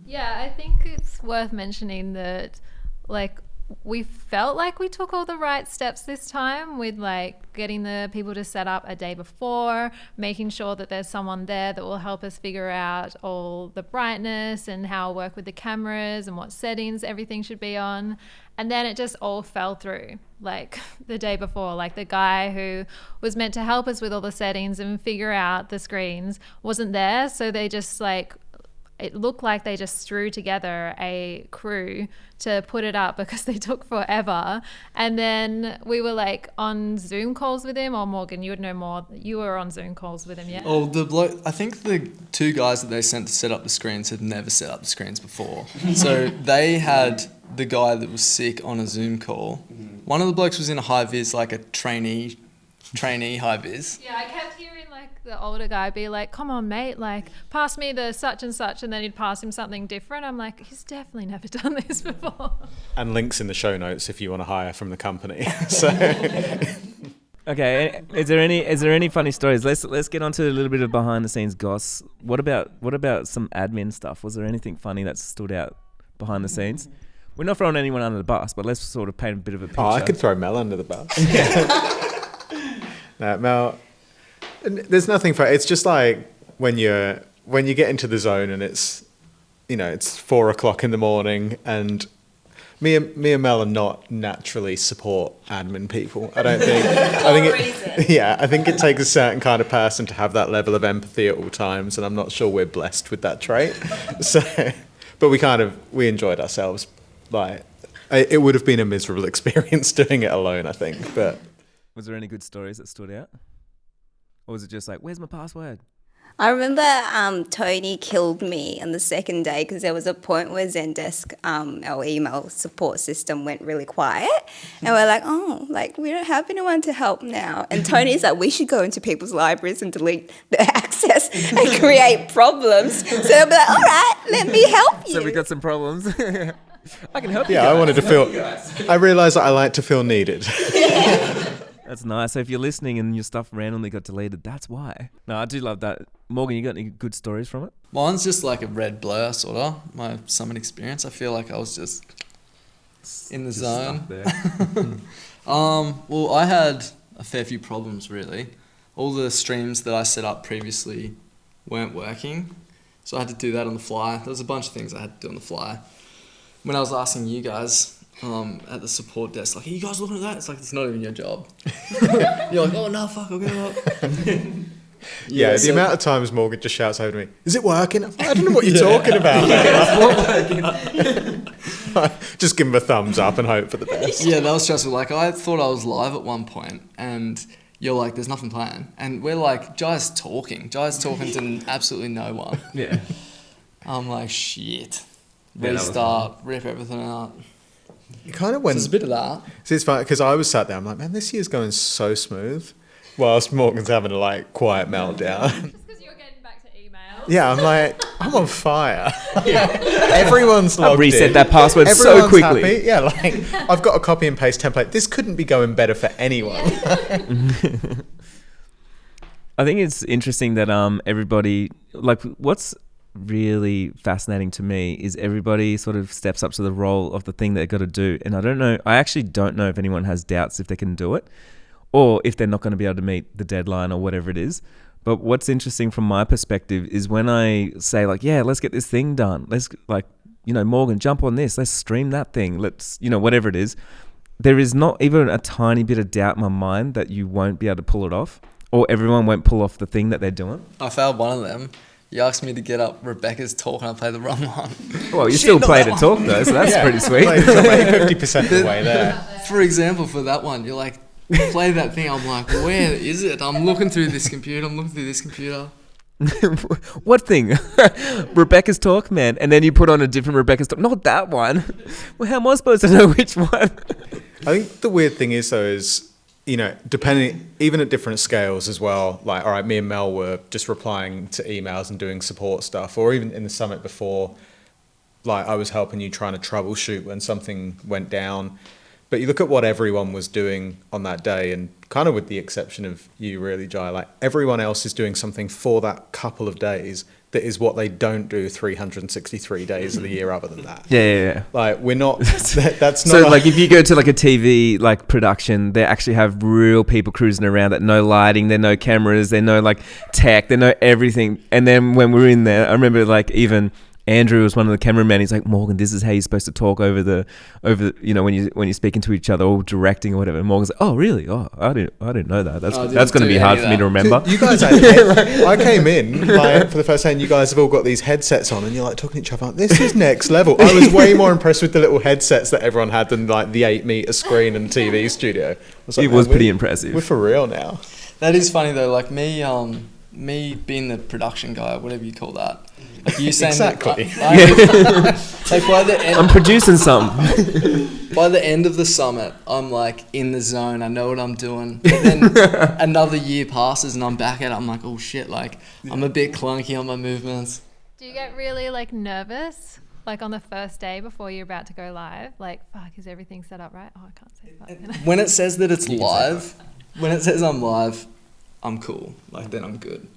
Speaker 5: Yeah, I think it's worth mentioning that, like, we felt like we took all the right steps this time with like getting the people to set up a day before, making sure that there's someone there that will help us figure out all the brightness and how to work with the cameras and what settings everything should be on. And then it just all fell through like the day before. Like the guy who was meant to help us with all the settings and figure out the screens wasn't there. So they just like, it looked like they just threw together a crew to put it up because they took forever. And then we were like on Zoom calls with him, or Morgan, you would know more. You were on Zoom calls with him, yeah?
Speaker 3: Oh, I think the two guys that they sent to set up the screens had never set up the screens before. So they had the guy that was sick on a Zoom call. One of the blokes was in a high vis, like a trainee high vis.
Speaker 5: Yeah, I kept hearing like the older guy be like, come on mate, like pass me the such and such, and then he'd pass him something different. I'm like, he's definitely never done this before.
Speaker 4: And links in the show notes if you want to hire from the company. So
Speaker 1: Okay, is there any funny stories? Let's get on to a little bit of behind the scenes goss. What about some admin stuff? Was there anything funny that stood out behind the scenes? We're not throwing anyone under the bus, but let's sort of paint a bit of a picture.
Speaker 4: Oh, I could throw Mel under the bus. No, Mel, there's nothing for it's just like when you get into the zone and it's 4:00 in the morning, and me and Mel are not naturally support admin people. I don't think. I think it takes a certain kind of person to have that level of empathy at all times, and I'm not sure we're blessed with that trait. So, but we enjoyed ourselves. Like, it would have been a miserable experience doing it alone, I think. But
Speaker 1: was there any good stories that stood out? Or was it just like, where's my password?
Speaker 6: I remember Tony killed me on the second day because there was a point where Zendesk, our email support system, went really quiet. And we're like, oh, like we don't have anyone to help now. And Tony's like, we should go into people's libraries and delete the access and create problems. So they'll be like, all right, let me help you.
Speaker 1: So we got some problems. I can help you.
Speaker 4: yeah,
Speaker 1: guys.
Speaker 4: I wanted to feel. I realised that I like to feel needed.
Speaker 1: That's nice. So if you're listening and your stuff randomly got deleted, that's why. No, I do love that. Morgan, you got any good stories from it?
Speaker 3: Mine's just like a red blur, sort of, my summit experience. I feel like I was just in the zone. Well, I had a fair few problems, really. All the streams that I set up previously weren't working, so I had to do that on the fly. There was a bunch of things I had to do on the fly. When I was asking you guys at the support desk, like, are you guys looking at that? It's like, it's not even your job. You're like, oh, no, fuck, I'll get it up.
Speaker 4: Yeah, the amount of times Morgan just shouts over to me, is it working? I don't know what you're talking about. Just give him a thumbs up and hope for the best.
Speaker 3: Yeah, that was stressful. Like, I thought I was live at one point, and you're like, there's nothing playing. And we're like, Jai's talking to absolutely no one.
Speaker 1: Yeah.
Speaker 3: I'm like, shit.
Speaker 1: Yeah,
Speaker 3: Restart, rip everything out.
Speaker 4: It kind of
Speaker 3: So
Speaker 4: went.
Speaker 3: there's a bit of that.
Speaker 4: See, it's funny because I was sat there. I'm like, man, this year's going so smooth, whilst Morgan's having a quiet meltdown.
Speaker 5: Just because you're getting back to emails.
Speaker 4: Yeah, I'm like, I'm on fire. Everyone's logged
Speaker 1: reset
Speaker 4: in.
Speaker 1: that password so
Speaker 4: Everyone's
Speaker 1: quickly.
Speaker 4: Happy. Yeah, I've got a copy and paste template. This couldn't be going better for anyone.
Speaker 1: I think it's interesting that everybody, like, what's really fascinating to me is everybody sort of steps up to the role of the thing they've got to do. And I actually don't know if anyone has doubts if they can do it or if they're not going to be able to meet the deadline or whatever it is. But what's interesting from my perspective is when I say like, yeah, let's get this thing done. Let's Morgan, jump on this. Let's stream that thing. Let's, whatever it is. There is not even a tiny bit of doubt in my mind that you won't be able to pull it off or everyone won't pull off the thing that they're doing.
Speaker 3: I failed one of them. You asked me to get up Rebecca's talk and I played the wrong one.
Speaker 1: Well, you still played a talk though, so that's pretty sweet.
Speaker 4: 50% of the way there.
Speaker 3: For example, for that one, you're like, play that thing. I'm like, where is it? I'm looking through this computer.
Speaker 1: What thing? Rebecca's talk, man. And then you put on a different Rebecca's talk. Not that one. Well, how am I supposed to know which one?
Speaker 4: I think the weird thing is, though, is, depending, even at different scales as well, like, all right, me and Mel were just replying to emails and doing support stuff, or even in the summit before, like, I was helping you trying to troubleshoot when something went down. But you look at what everyone was doing on that day, and kind of with the exception of you, really, Jai, like, everyone else is doing something for that couple of days that is what they don't do 363 days of the year other than that.
Speaker 1: Yeah.
Speaker 4: Like we're not. That's not.
Speaker 1: So like if you go to like a TV like production, they actually have real people cruising around that know lighting, they know cameras, they know like tech, they know everything. And then when we're in there, I remember like even Andrew was one of the cameramen. He's like, Morgan, this is how you're supposed to talk over the when you're speaking to each other or directing or whatever. And Morgan's like, oh really? Oh, I didn't know that. That's going to be hard for me to remember.
Speaker 4: You guys, I came in like for the first time. You guys have all got these headsets on, and you're like talking to each other. Like, this is next level. I was way more impressed with the little headsets that everyone had than like the 8-meter screen and TV studio. I was like,
Speaker 1: It was pretty impressive.
Speaker 4: We're for real now.
Speaker 3: That is funny though. Like me being the production guy, whatever you call that. Like you saying
Speaker 4: Exactly.
Speaker 3: like by the end,
Speaker 1: I'm producing some.
Speaker 3: by the end of the summit, I'm like in the zone. I know what I'm doing. But then another year passes and I'm back at it. I'm like, oh shit! Like I'm a bit clunky on my movements.
Speaker 5: Do you get really like nervous, like on the first day before you're about to go live? Like, fuck, is everything set up right? Oh, I can't say fuck. Can I?
Speaker 3: When it says that it's live, when it says I'm live, I'm cool. Like then I'm good.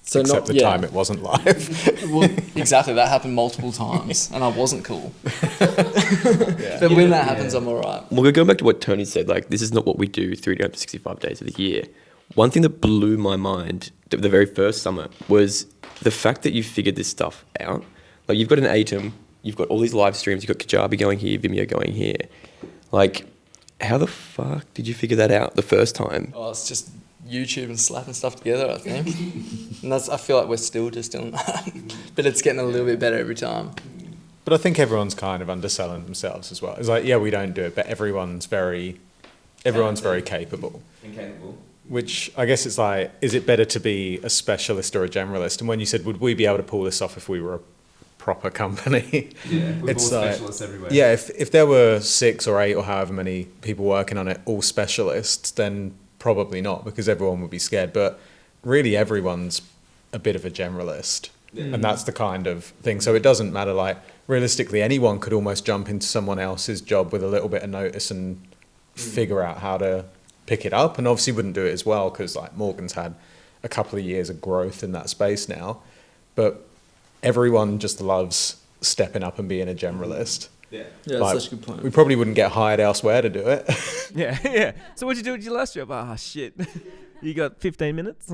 Speaker 3: So
Speaker 4: Except the time it wasn't live.
Speaker 3: Well, exactly. That happened multiple times, and I wasn't cool. But when that happens, I'm all right.
Speaker 2: Well, going back to what Tony said, like, this is not what we do 365 days of the year. One thing that blew my mind at the very first summit was the fact that you figured this stuff out. Like, you've got an Atom, you've got all these live streams, you've got Kajabi going here, Vimeo going here. Like, how the fuck did you figure that out the first time?
Speaker 3: Oh, it's just YouTube and slapping stuff together, I think. And I feel like we're still just doing that. But it's getting a little bit better every time.
Speaker 4: But I think everyone's kind of underselling themselves as well. It's like, yeah, we don't do it, but everyone's very capable.
Speaker 1: Incapable.
Speaker 4: Which I guess it's like, is it better to be a specialist or a generalist? And when you said, would we be able to pull this off if we were a proper company?
Speaker 1: Yeah, with
Speaker 4: It's
Speaker 1: all
Speaker 4: like-
Speaker 1: specialists everywhere.
Speaker 4: Yeah, if there were 6 or 8 or however many people working on it, all specialists, then probably not, because everyone would be scared. But really everyone's a bit of a generalist. And that's the kind of thing. So it doesn't matter, like, realistically, anyone could almost jump into someone else's job with a little bit of notice and figure out how to pick it up. And obviously wouldn't do it as well, because like Morgan's had a couple of years of growth in that space now. But everyone just loves stepping up and being a generalist.
Speaker 1: Yeah.
Speaker 3: Yeah,
Speaker 4: Like,
Speaker 3: that's such a good point.
Speaker 4: we probably wouldn't get hired elsewhere to do it.
Speaker 1: Yeah. So what'd you do with your last job? Ah, shit. You got 15 minutes?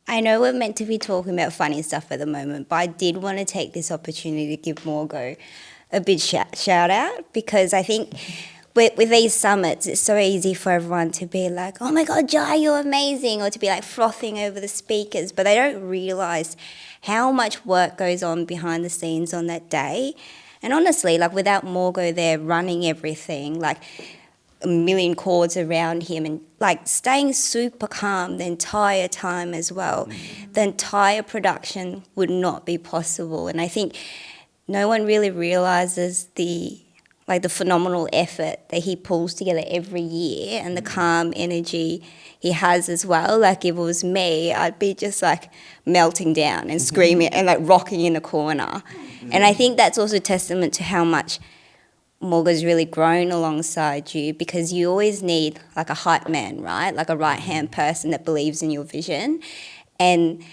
Speaker 6: I know we're meant to be talking about funny stuff at the moment, but I did want to take this opportunity to give Morgo a big shout out, because I think with these summits, it's so easy for everyone to be like, oh my God, Jai, you're amazing, or to be like frothing over the speakers, but they don't realise how much work goes on behind the scenes on that day. And honestly, like without Morgo there running everything, like a million cords around him and like staying super calm the entire time as well, the entire production would not be possible. And I think no one really realises the phenomenal effort that he pulls together every year and the calm energy he has as well. Like if it was me, I'd be just like melting down and screaming and like rocking in a corner. And I think that's also testament to how much Morga's really grown alongside you, because you always need like a hype man, right? Like a right-hand person that believes in your vision. And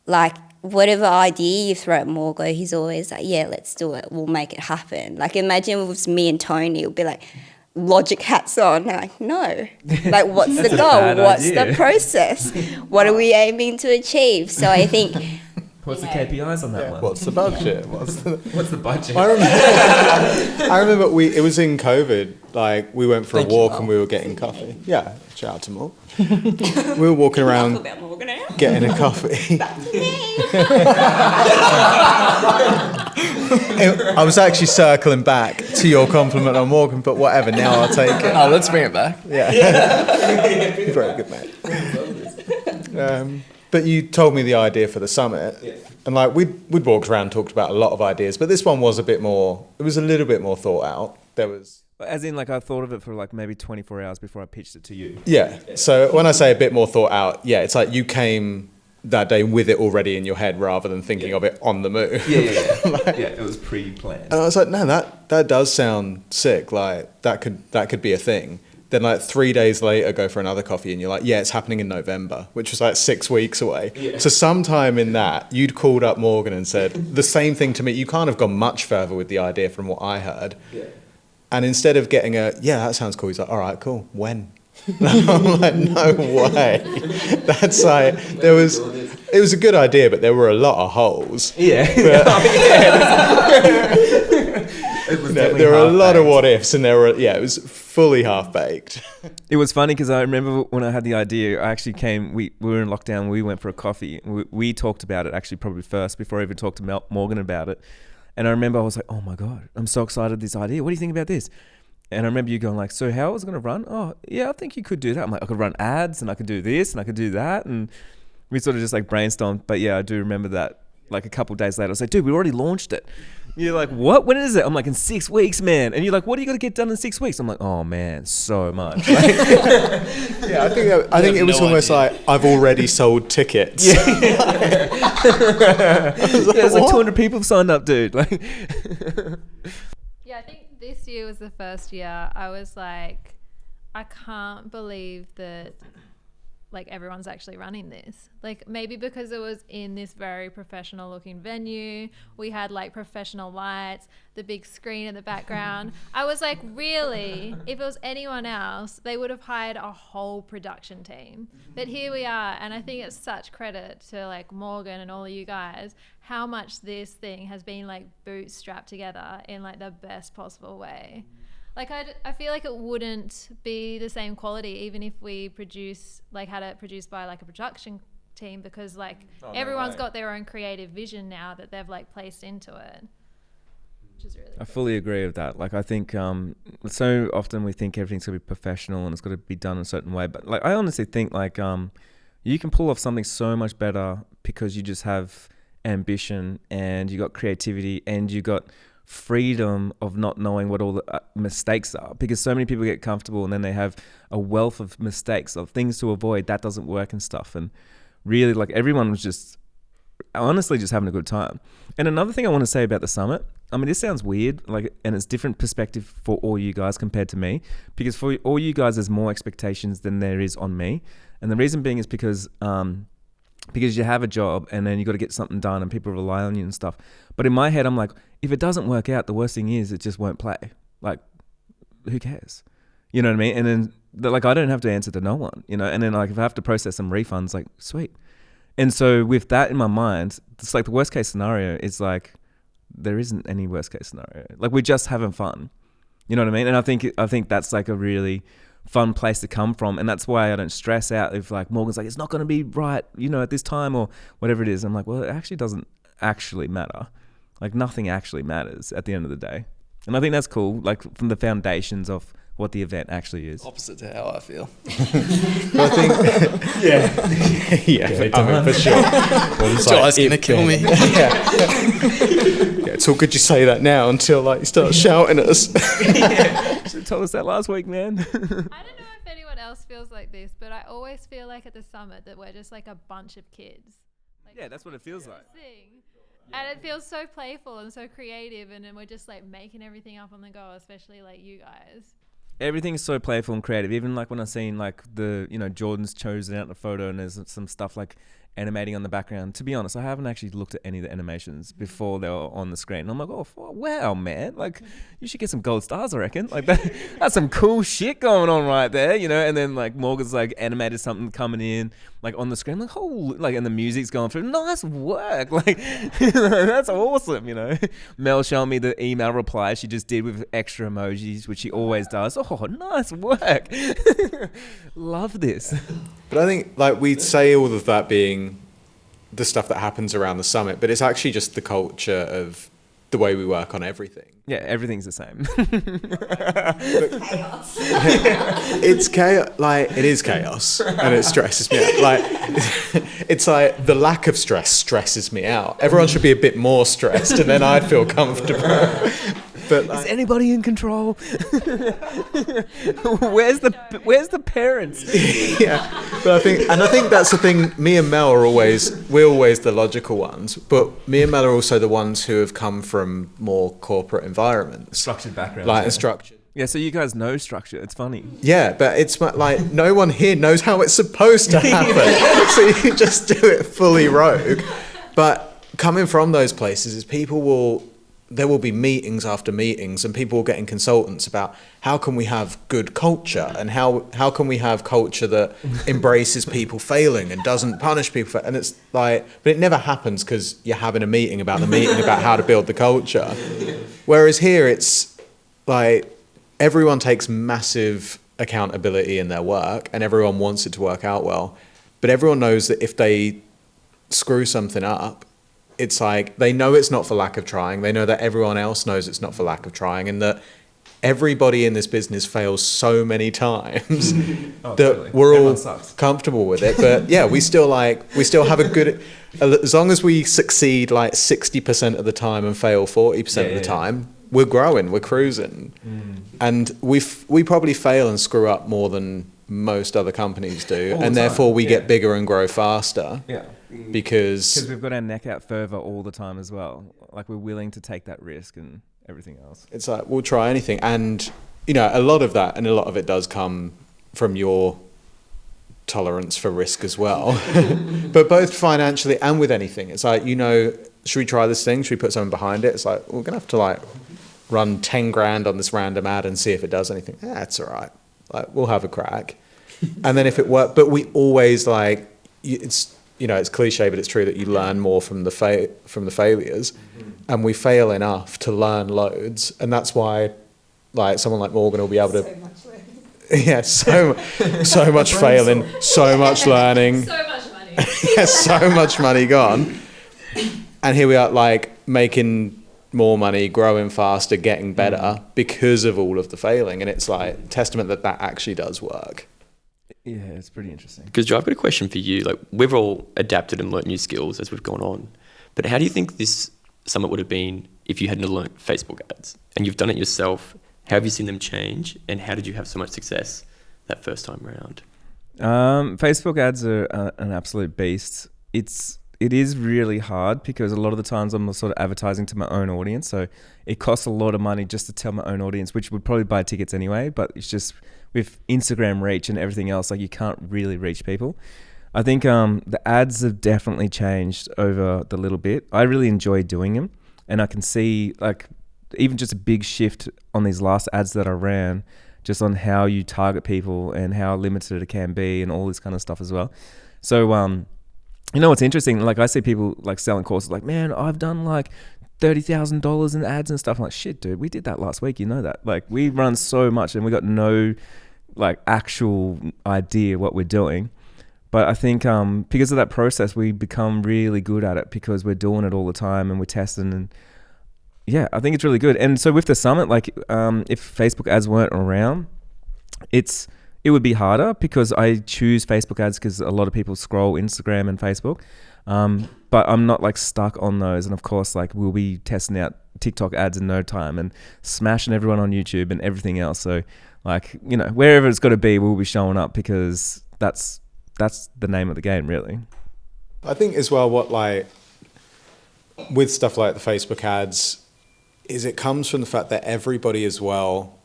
Speaker 6: like whatever idea you throw at Morgo, he's always like, yeah, let's do it. We'll make it happen. Like imagine if it was me and Tony, it would be like, Logic hats on. I'm like, no. Like, what's the goal? What's the process? What are we aiming to achieve? So I think...
Speaker 1: What's the KPIs on that one?
Speaker 4: What's the budget? What's
Speaker 1: the budget?
Speaker 4: I remember it was in COVID. Like we went for
Speaker 3: Thank
Speaker 4: a
Speaker 3: you,
Speaker 4: walk
Speaker 3: Mel.
Speaker 4: and we were getting coffee. Yeah, shout out to Mel. We were walking around getting a coffee. I was actually circling back to your compliment on Morgan, but whatever. Now I'll take it.
Speaker 3: Oh, let's bring it back.
Speaker 4: Yeah, very good, mate. But you told me the idea for the summit, and like we'd walked around and talked about a lot of ideas, but this one was a bit more. It was a little bit more thought out. There was.
Speaker 1: As in, like, I thought of it for like maybe 24 hours before I pitched it to you.
Speaker 4: Yeah. So when I say a bit more thought out, yeah, it's like you came that day with it already in your head rather than thinking of it on the move.
Speaker 1: Yeah. Yeah, it was pre-planned.
Speaker 4: And I was like, no, that does sound sick. Like that could be a thing. Then like 3 days later, go for another coffee, and you're like, yeah, it's happening in November, which was like 6 weeks away. Yeah. So sometime in that, you'd called up Morgan and said the same thing to me. You can't have gone much further with the idea from what I heard. Yeah. And instead of getting that sounds cool, he's like, all right, cool, when? I'm like, no way. That's like, it was a good idea, but there were a lot of holes.
Speaker 1: Yeah.
Speaker 4: There were a lot of what ifs, and it was fully half baked.
Speaker 1: It was funny because I remember when I had the idea, I actually we were in lockdown, we went for a coffee. We talked about it actually probably first before I even talked to Morgan about it. And I remember I was like, oh my God, I'm so excited this idea. What do you think about this? And I remember you going like, so how was it going to run? Oh, yeah, I think you could do that. I'm like, I could run ads and I could do this and I could do that. And we sort of just like brainstormed. But yeah, I do remember that like a couple of days later, I was like, dude, we already launched it. You're like, what? When is it? I'm like, in 6 weeks, man. And you're like, what are you going to get done in 6 weeks? I'm like, oh man, so much.
Speaker 4: Yeah, I think it was almost like I've already sold tickets.
Speaker 1: Yeah, there's like 200 people signed up, dude. Like,
Speaker 5: yeah, I think this year was the first year I was like, I can't believe that like everyone's actually running this. Like maybe because it was in this very professional looking venue, we had like professional lights, the big screen in the background. I was like, really, if it was anyone else, they would have hired a whole production team. But here we are, and I think it's such credit to like Morgan and all of you guys, how much this thing has been like bootstrapped together in like the best possible way. Like I feel like it wouldn't be the same quality even if we had it produced by like a production team, because like everyone's got their own creative vision now that they've like placed into it, which is really cool.
Speaker 1: I fully agree with that. Like I think so often we think everything's got to be professional and it's got to be done a certain way, but like I honestly think like you can pull off something so much better because you just have ambition and you got creativity and you got freedom of not knowing what all the mistakes are, because so many people get comfortable and then they have a wealth of mistakes of things to avoid that doesn't work and stuff. And really like everyone was just honestly just having a good time. And another thing I want to say about the summit, I mean, this sounds weird, like, and it's different perspective for all you guys compared to me, because for all you guys there's more expectations than there is on me. And the reason being is because you have a job and then you got to get something done and people rely on you and stuff. But in my head, I'm like, if it doesn't work out, the worst thing is it just won't play. Like, who cares? You know what I mean? And then like, I don't have to answer to no one, you know? And then like, if I have to process some refunds, like, sweet. And so with that in my mind, it's like the worst case scenario is like, there isn't any worst case scenario. Like we're just having fun. You know what I mean? And I think that's like a really fun place to come from, and that's why I don't stress out if like Morgan's like, it's not going to be right, you know, at this time or whatever it is. I'm like, well, it actually doesn't actually matter. Like nothing actually matters at the end of the day. And I think that's cool, like from the foundations of what the event actually is.
Speaker 3: Opposite to how I feel.
Speaker 4: I think, I mean, for sure.
Speaker 3: John's going to kill me.
Speaker 4: Yeah, it's all good you say that now until like you start shouting at us.
Speaker 1: You should have told us that last week, man.
Speaker 5: I don't know if anyone else feels like this, but I always feel like at the summit that we're just like a bunch of kids. Like,
Speaker 1: yeah, that's what it feels like.
Speaker 5: And it feels so playful and so creative, and then we're just like making everything up on the go, especially like you guys.
Speaker 1: Everything's so playful and creative. Even like when I seen like the, you know, Jordan's chosen out the photo and there's some stuff like animating on the background. To be honest, I haven't actually looked at any of the animations before they were on the screen. And I'm like, oh, wow, man. Like, you should get some gold stars, I reckon. Like, that's some cool shit going on right there, you know? And then, like, Morgan's, like, animated something coming in, like, on the screen. I'm like, oh, like, and the music's going through. Nice work. Like, that's awesome, you know? Mel showed me the email reply she just did with extra emojis, which she always does. Oh, nice work. Love this.
Speaker 4: But I think, like, we'd say all of that being the stuff that happens around the summit, but it's actually just the culture of the way we work on everything.
Speaker 1: Yeah, everything's the same.
Speaker 6: Chaos.
Speaker 4: It's chaos. Like, it is chaos, and it stresses me out. Like, it's like the lack of stress stresses me out. Everyone should be a bit more stressed, and then I'd feel comfortable. But like,
Speaker 1: is anybody in control? Where's the parents?
Speaker 4: Yeah, but I think that's the thing. Me and Mel we're always the logical ones, but me and Mel are also the ones who have come from more corporate environments,
Speaker 1: Structured backgrounds.
Speaker 4: like structured.
Speaker 1: Yeah, so you guys know structure. It's funny.
Speaker 4: Yeah, but it's like no one here knows how it's supposed to happen. So you just do it fully rogue. But coming from those places is there will be meetings after meetings, and people will get in consultants about how can we have good culture, and how can we have culture that embraces people failing and doesn't punish people and it's like, but it never happens because you're having a meeting about how to build the culture. Whereas here it's like everyone takes massive accountability in their work and everyone wants it to work out well, but everyone knows that if they screw something up, it's like they know it's not for lack of trying. They know that everyone else knows it's not for lack of trying, and that everybody in this business fails so many times that
Speaker 1: totally.
Speaker 4: we're
Speaker 1: Everyone
Speaker 4: all
Speaker 1: sucks.
Speaker 4: comfortable with it. But yeah, we still have a good, as long as we succeed like 60% of the time and fail 40% of the time, we're growing, we're cruising. And we probably fail and screw up more than most other companies do,
Speaker 1: All
Speaker 4: and
Speaker 1: the time,
Speaker 4: therefore we
Speaker 1: yeah.
Speaker 4: get bigger and grow faster.
Speaker 1: Yeah.
Speaker 4: Because
Speaker 1: we've got our neck out further all the time as well. Like we're willing to take that risk and everything else.
Speaker 4: it's like we'll try anything, and a lot of that and a lot of it does come from your tolerance for risk as well. But both financially and with anything, it's like, should we try this thing, should we put something behind it? It's like, we're gonna have to like run 10 grand on this random ad and see if it does anything. That's all right, like we'll have a crack. And then if it works, but we always like, it's cliche, but it's true that you learn more from the failures, and we fail enough to learn loads, and that's why, like someone like Morgan will be able to. So much failing, so much learning,
Speaker 5: So much money.
Speaker 4: so much money gone, and here we are, like making more money, growing faster, getting better because of all of the failing, and it's like testament that actually does work.
Speaker 1: Yeah, it's pretty interesting.
Speaker 2: Because Joe, I've got a question for you. Like, we've all adapted and learnt new skills as we've gone on, but how do you think this summit would have been if you hadn't learnt Facebook ads? And you've done it yourself. How have you seen them change, and how did you have so much success that first time around?
Speaker 1: Facebook ads are an absolute beast. It is really hard because a lot of the times I'm sort of advertising to my own audience, so it costs a lot of money just to tell my own audience, which would probably buy tickets anyway, but it's just with Instagram reach and everything else, like you can't really reach people. I think the ads have definitely changed over the little bit. I really enjoy doing them, and I can see like even just a big shift on these last ads that I ran, just on how you target people and how limited it can be and all this kind of stuff as well. So what's interesting, like I see people like selling courses like, man, I've done like $30,000 in ads and stuff. I'm like, shit, dude, we did that last week. You know that? Like we run so much and we got no like actual idea what we're doing. But I think because of that process, we become really good at it because we're doing it all the time and we're testing. And yeah, I think it's really good. And so with the summit, like if Facebook ads weren't around, it would be harder because I choose Facebook ads because a lot of people scroll Instagram and Facebook. But I'm not like stuck on those. And of course, like we'll be testing out TikTok ads in no time and smashing everyone on YouTube and everything else. So like, wherever it's got to be, we'll be showing up because that's the name of the game, really.
Speaker 4: I think as well, what like with stuff like the Facebook ads is it comes from the fact that everybody as well,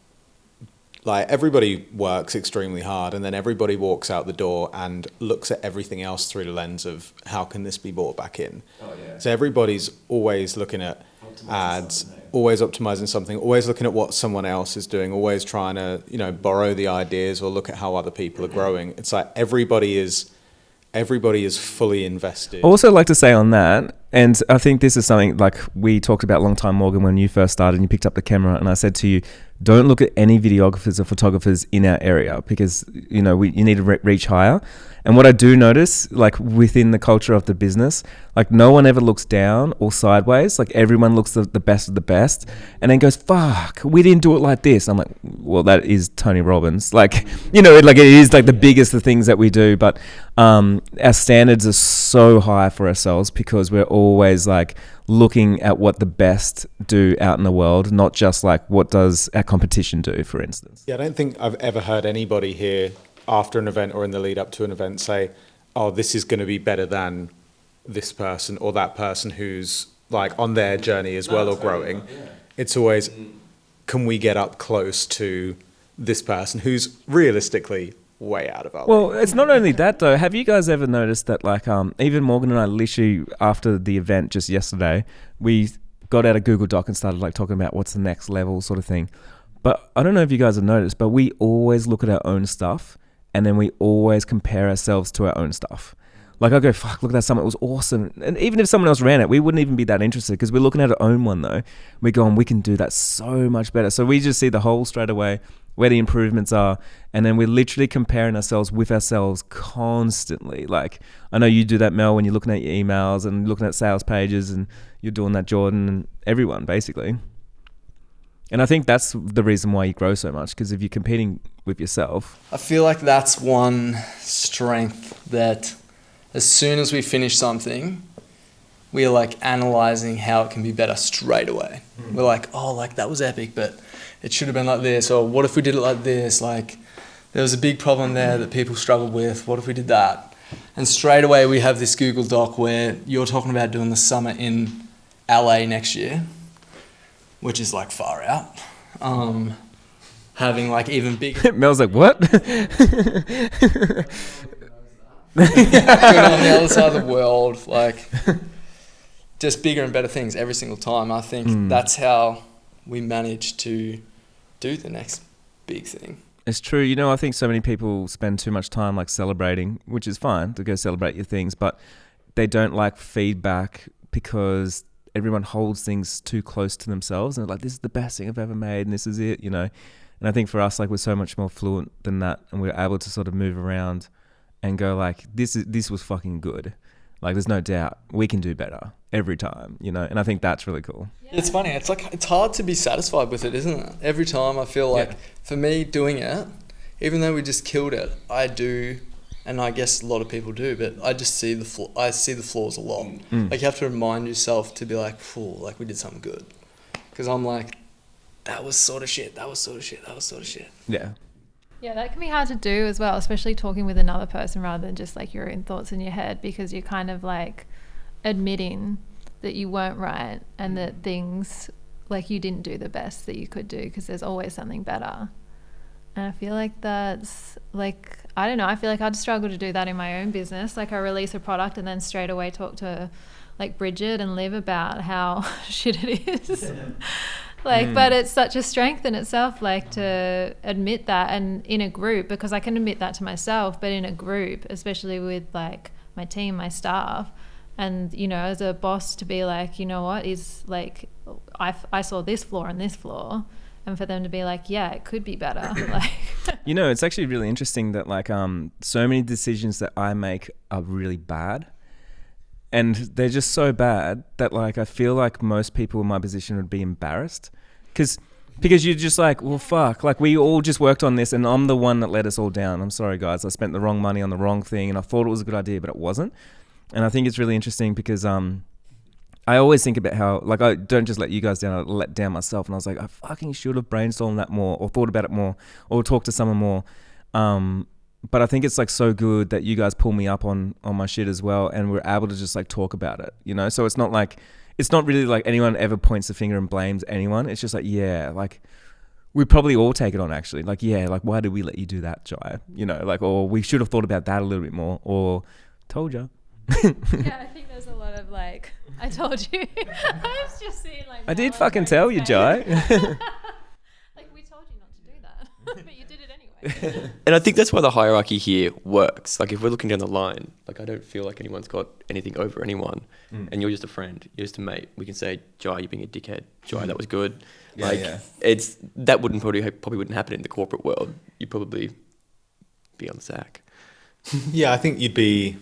Speaker 4: like everybody works extremely hard and then everybody walks out the door and looks at everything else through the lens of how can this be brought back in. So everybody's always looking at ads, always optimizing something, always looking at what someone else is doing, always trying to borrow the ideas or look at how other people are growing. It's like everybody is fully invested.
Speaker 1: I also like to say on that, and I think this is something like we talked about a long time, Morgan, when you first started and you picked up the camera, and I said to you, don't look at any videographers or photographers in our area because you need to reach higher. And what I do notice, like within the culture of the business, like no one ever looks down or sideways. Like everyone looks the best of the best, and then goes, "Fuck, we didn't do it like this." I'm like, well, that is Tony Robbins. Like, like it is like the biggest of things that we do, but our standards are so high for ourselves because we're always like looking at what the best do out in the world, not just like what does our competition do, for instance.
Speaker 4: Yeah, I don't think I've ever heard anybody here after an event or in the lead up to an event say, oh, this is going to be better than this person or that person who's like on their journey as well or growing. It's always, can we get up close to this person who's realistically way out of our
Speaker 1: Well,
Speaker 4: league?
Speaker 1: it's not only that though. Have you guys ever noticed that like even Morgan and I literally after the event just yesterday, we got out a Google Doc and started like talking about what's the next level sort of thing. But I don't know if you guys have noticed, but we always look at our own stuff and then we always compare ourselves to our own stuff. Like I go, fuck, look at that summit, it was awesome. And even if someone else ran it, we wouldn't even be that interested because we're looking at our own one though. We're going, we can do that so much better. So we just see the whole straight away, where the improvements are, and then we're literally comparing ourselves with ourselves constantly. Like I know you do that, Mel, when you're looking at your emails and looking at sales pages, and you're doing that, Jordan, and everyone basically. And I think that's the reason why you grow so much, because if you're competing with yourself.
Speaker 3: I feel like that's one strength that as soon as we finish something, we are like analyzing how it can be better straight away. We're like, oh, like that was epic, but it should have been like this. Or what if we did it like this? Like there was a big problem there that people struggled with. What if we did that? And straight away we have this Google Doc where you're talking about doing the summit in LA next year, which is like far out. Having like even bigger.
Speaker 1: Mel's like, what?
Speaker 3: Good on the other side of the world, like just bigger and better things every single time. I think that's how we manage to do the next big thing.
Speaker 1: It's true. You know, I think so many people spend too much time like celebrating, which is fine to go celebrate your things, but they don't like feedback because everyone holds things too close to themselves and they're like, this is the best thing I've ever made and this is it, you know. And I think for us, like we're so much more fluent than that, and we're able to sort of move around and go like, this was fucking good. Like there's no doubt we can do better every time, you know. And I think that's really cool.
Speaker 3: It's funny. It's like it's hard to be satisfied with it, isn't it? Every time I feel like for me doing it, even though we just killed it, I do, and I guess a lot of people do, but I just see I see the flaws a lot. Like you have to remind yourself to be like, like we did something good, because I'm like, that was sort of shit. That was sort of shit. That was sort of shit.
Speaker 1: Yeah.
Speaker 5: Yeah, that can be hard to do as well, especially talking with another person rather than just like your own thoughts in your head, because you're kind of like admitting that you weren't right and that things like you didn't do the best that you could do, because there's always something better. And I feel like that's like, I don't know, I feel like I'd struggle to do that in my own business. Like I release a product and then straight away talk to like Bridget and Liv about how shit it is. Like, but it's such a strength in itself, like to admit that, and in a group, because I can admit that to myself, but in a group, especially with like my team, my staff, and, you know, as a boss to be like, you know what, is like, I saw this flaw and this flaw, and for them to be like, yeah, it could be better. Like,
Speaker 1: You know, it's actually really interesting that like so many decisions that I make are really bad. And they're just so bad that like I feel like most people in my position would be embarrassed, because you're just like, well, fuck, like we all just worked on this and I'm the one that let us all down. I'm sorry, guys. I spent the wrong money on the wrong thing and I thought it was a good idea, but it wasn't. And I think it's really interesting because I always think about how, like, I don't just let you guys down, I let down myself. And I was like, I fucking should have brainstormed that more or thought about it more or talked to someone more. But I think it's like so good that you guys pull me up on my shit as well, and we're able to just like talk about it, you know? So it's not really like anyone ever points the finger and blames anyone. It's just like, yeah, like we probably all take it on actually. Like, yeah, like why did we let you do that, Jai? You know, like, or we should have thought about that a little bit more, or told you.
Speaker 5: yeah, I think there's a lot of like, I told you. I was just seeing like,
Speaker 1: I did fucking tell you, Jai.
Speaker 5: Like we told you not to do that, but you did it anyway.
Speaker 2: And I think that's why the hierarchy here works. Like if we're looking down the line, like I don't feel like anyone's got anything over anyone, and you're just a friend, you're just a mate. We can say, Jai, you're being a dickhead. Jai, that was good.
Speaker 1: Yeah,
Speaker 2: like
Speaker 1: yeah.
Speaker 2: it's that wouldn't probably wouldn't happen in the corporate world. You'd probably be on the sack.
Speaker 4: Yeah, I think you'd be.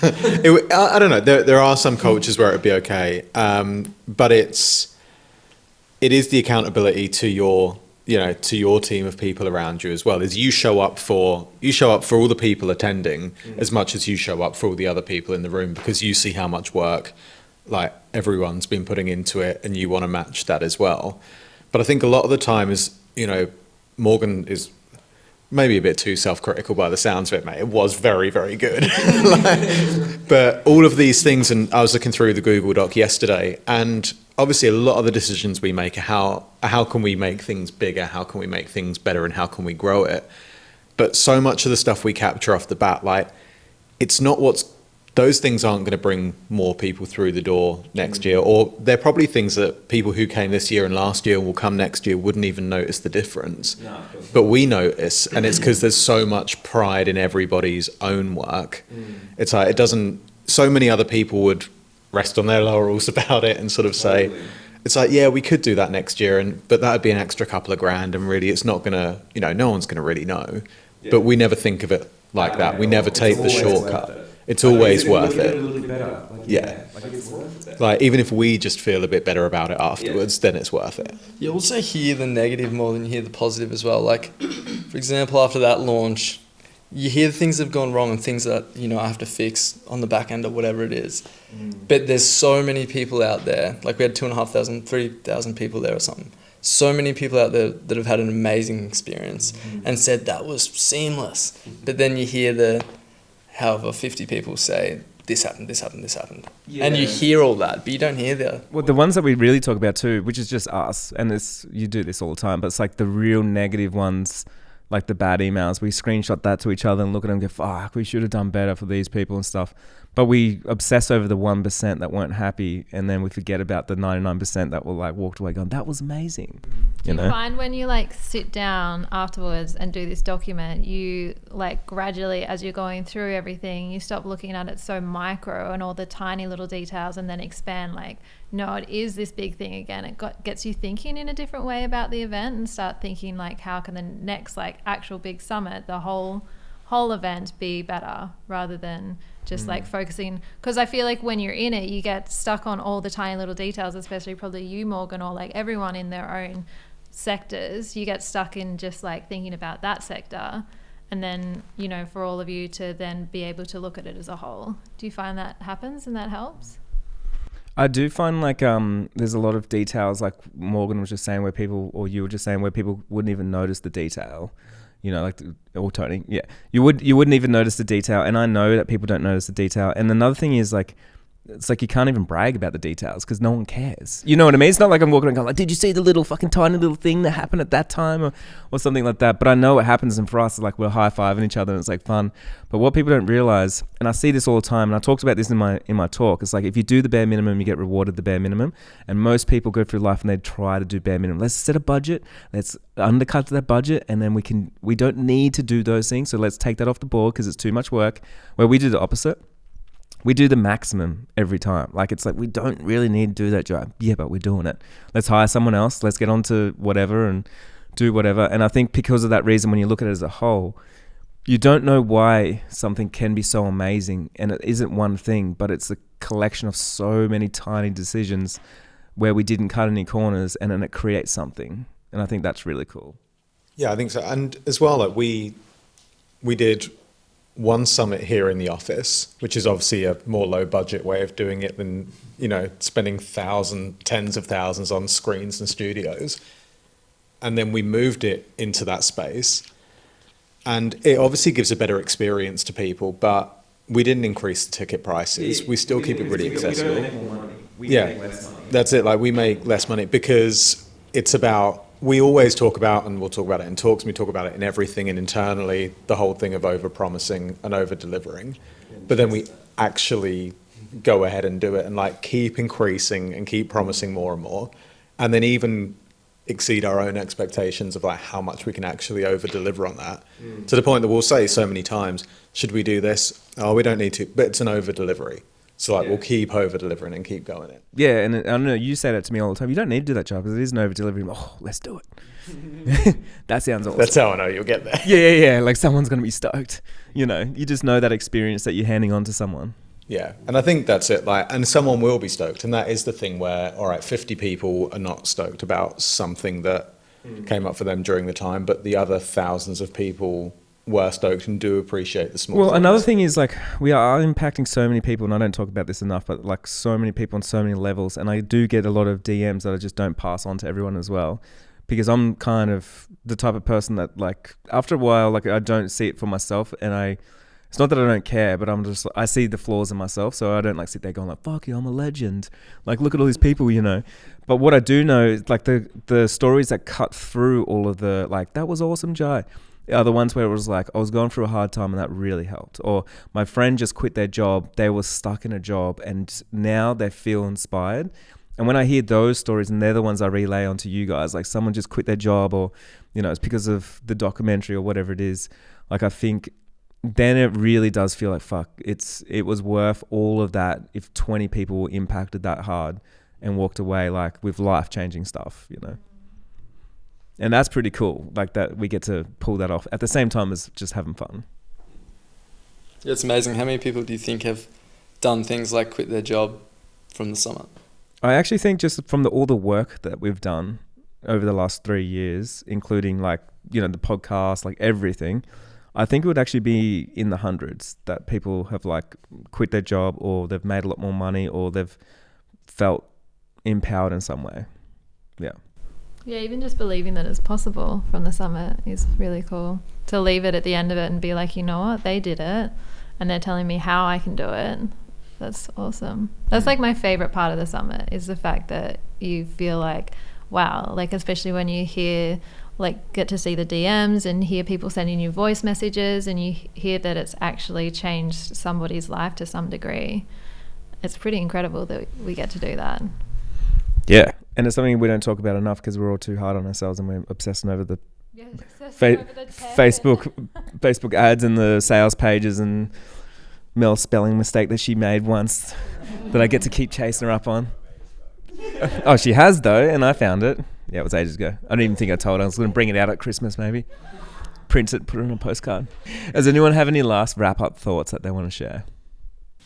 Speaker 4: I don't know. There are some cultures where it'd be okay, but it is the accountability to your team of people around you as well. Is you show up for all the people attending as much as you show up for all the other people in the room, because you see how much work like everyone's been putting into it, and you want to match that as well. But I think a lot of the time is, you know, Morgan is maybe a bit too self-critical by the sounds of it, mate. It was very, very good. But all of these things, and I was looking through the Google Doc yesterday, and obviously a lot of the decisions we make are how can we make things bigger, how can we make things better, and how can we grow it. But so much of the stuff we capture off the bat, like, it's not those things aren't going to bring more people through the door next year, or they're probably things that people who came this year and last year will come next year wouldn't even notice the difference. But we notice, and it's because there's so much pride in everybody's own work. It's like, so many other people would rest on their laurels about it and sort of say, it's like, yeah, we could do that next year, but that would be an extra couple of grand, and really it's not going to, no one's going to really know. But we never think of it like that. We never take the shortcut. It's always worth it. Yeah. Like, even if we just feel a bit better about it afterwards, then it's worth it.
Speaker 3: You also hear the negative more than you hear the positive as well. Like, for example, after that launch, you hear things that have gone wrong and things that, I have to fix on the back end or whatever it is. But there's so many people out there. Like, we had 2,500, 3,000 people there or something. So many people out there that have had an amazing experience and said that was seamless. But then you hear however 50 people say, this happened, this happened, this happened. Yeah. And you hear all that, but you don't hear
Speaker 1: the ones that we really talk about too, which is just us, and you do this all the time, but it's like the real negative ones, like the bad emails. We screenshot that to each other and look at them and go, fuck, we should have done better for these people and stuff. But we obsess over the 1% that weren't happy, and then we forget about the 99% that were like walked away going, that was amazing.
Speaker 5: Do you find when you like sit down afterwards and do this document, you like gradually, as you're going through everything, you stop looking at it so micro and all the tiny little details, and then expand like, no, it is this big thing again. It gets you thinking in a different way about the event, and start thinking like, how can the next like actual big summit, the whole event be better, rather than just like focusing, because I feel like when you're in it, you get stuck on all the tiny little details, especially probably you, Morgan, or like everyone in their own sectors. You get stuck in just like thinking about that sector, and then for all of you to then be able to look at it as a whole. Do you find that happens and that helps?
Speaker 1: I do find like there's a lot of details, like Morgan was just saying, where people, or you were just saying, where people wouldn't even notice the detail. Or Tony, yeah, you wouldn't even notice the detail, and I know that people don't notice the detail. And another thing is like, it's like you can't even brag about the details because no one cares. You know what I mean? It's not like I'm walking around going like, did you see the little fucking tiny little thing that happened at that time or something like that? But I know it happens, and for us, it's like we're high-fiving each other and it's like fun. But what people don't realize, and I see this all the time, and I talked about this in my talk, it's like if you do the bare minimum, you get rewarded the bare minimum. And most people go through life and they try to do bare minimum. Let's set a budget, let's undercut that budget, and then we don't need to do those things. So let's take that off the board because it's too much work. Where we do the opposite. We do the maximum every time. Like, it's like, we don't really need to do that job. Yeah, but we're doing it. Let's hire someone else. Let's get on to whatever and do whatever. And I think because of that reason, when you look at it as a whole, you don't know why something can be so amazing. And it isn't one thing, but it's a collection of so many tiny decisions where we didn't cut any corners, and then it creates something. And I think that's really cool.
Speaker 4: Yeah, I think so. And as well, like we did one summit here in the office, which is obviously a more low budget way of doing it than, spending tens of thousands on screens and studios. And then we moved it into that space, and it obviously gives a better experience to people, but we didn't increase the ticket prices. We still keep it really accessible. We don't make more money. We make less money. That's it. Like, we make less money because it's about, we always talk about, and we'll talk about it in talks, and we talk about it in everything and internally, the whole thing of over-promising and over-delivering. But then we actually go ahead and do it and like keep increasing and keep promising more and more. And then even exceed our own expectations of like how much we can actually over-deliver on that. To the point that we'll say so many times, should we do this? Oh, we don't need to, but it's an over-delivery. So like, we'll keep over-delivering and keep going it.
Speaker 1: Yeah, and I don't know, you say that to me all the time. You don't need to do that job because it is an over-delivery. Oh, let's do it. That sounds awesome.
Speaker 4: That's how I know you'll get there.
Speaker 1: Yeah. Like, someone's going to be stoked. You just know that experience that you're handing on to someone.
Speaker 4: Yeah, and I think that's it. Like, and someone will be stoked. And that is the thing where, all right, 50 people are not stoked about something that came up for them during the time, but the other thousands of people were stoked and do appreciate the small things.
Speaker 1: Another thing is like, we are impacting so many people, and I don't talk about this enough, but like so many people on so many levels. And I do get a lot of DMs that I just don't pass on to everyone as well, because I'm kind of the type of person that like, after a while, like, I don't see it for myself, and It's not that I don't care, but I see the flaws in myself, so I don't like sit there going like, fuck you, I'm a legend. Like, look at all these people, you know. But what I do know is like the stories that cut through all of the, like, that was awesome, Jai, are the ones where it was like, I was going through a hard time and that really helped. Or my friend just quit their job, they were stuck in a job and now they feel inspired. And when I hear those stories, and they're the ones I relay onto you guys, like someone just quit their job or, you know, it's because of the documentary or whatever it is, like I think then it really does feel like, fuck, it was worth all of that if 20 people were impacted that hard and walked away like with life-changing stuff, you know. And that's pretty cool, like that we get to pull that off at the same time as just having fun.
Speaker 3: Yeah, it's amazing. How many people do you think have done things like quit their job from the summit?
Speaker 1: I actually think just from all the work that we've done over the last 3 years, including like, you know, the podcast, like everything, I think it would actually be in the hundreds that people have like quit their job or they've made a lot more money or they've felt empowered in some way. Yeah.
Speaker 5: Yeah, even just believing that it's possible from the summit is really cool. To leave it at the end of it and be like, you know what, they did it and they're telling me how I can do it. That's awesome. That's like my favorite part of the summit is the fact that you feel like, wow, like especially when you hear, like get to see the DMs and hear people sending you voice messages and you hear that it's actually changed somebody's life to some degree. It's pretty incredible that we get to do that.
Speaker 1: Yeah. And it's something we don't talk about enough because we're all too hard on ourselves and we're obsessing over the Facebook ads and the sales pages and Mel's spelling mistake that she made once that I get to keep chasing her up on. Oh, she has though, and I found it. Yeah, it was ages ago. I don't even think I told her. I was going to bring it out at Christmas maybe. Print it, put it on a postcard. Does anyone have any last wrap-up thoughts that they want to share?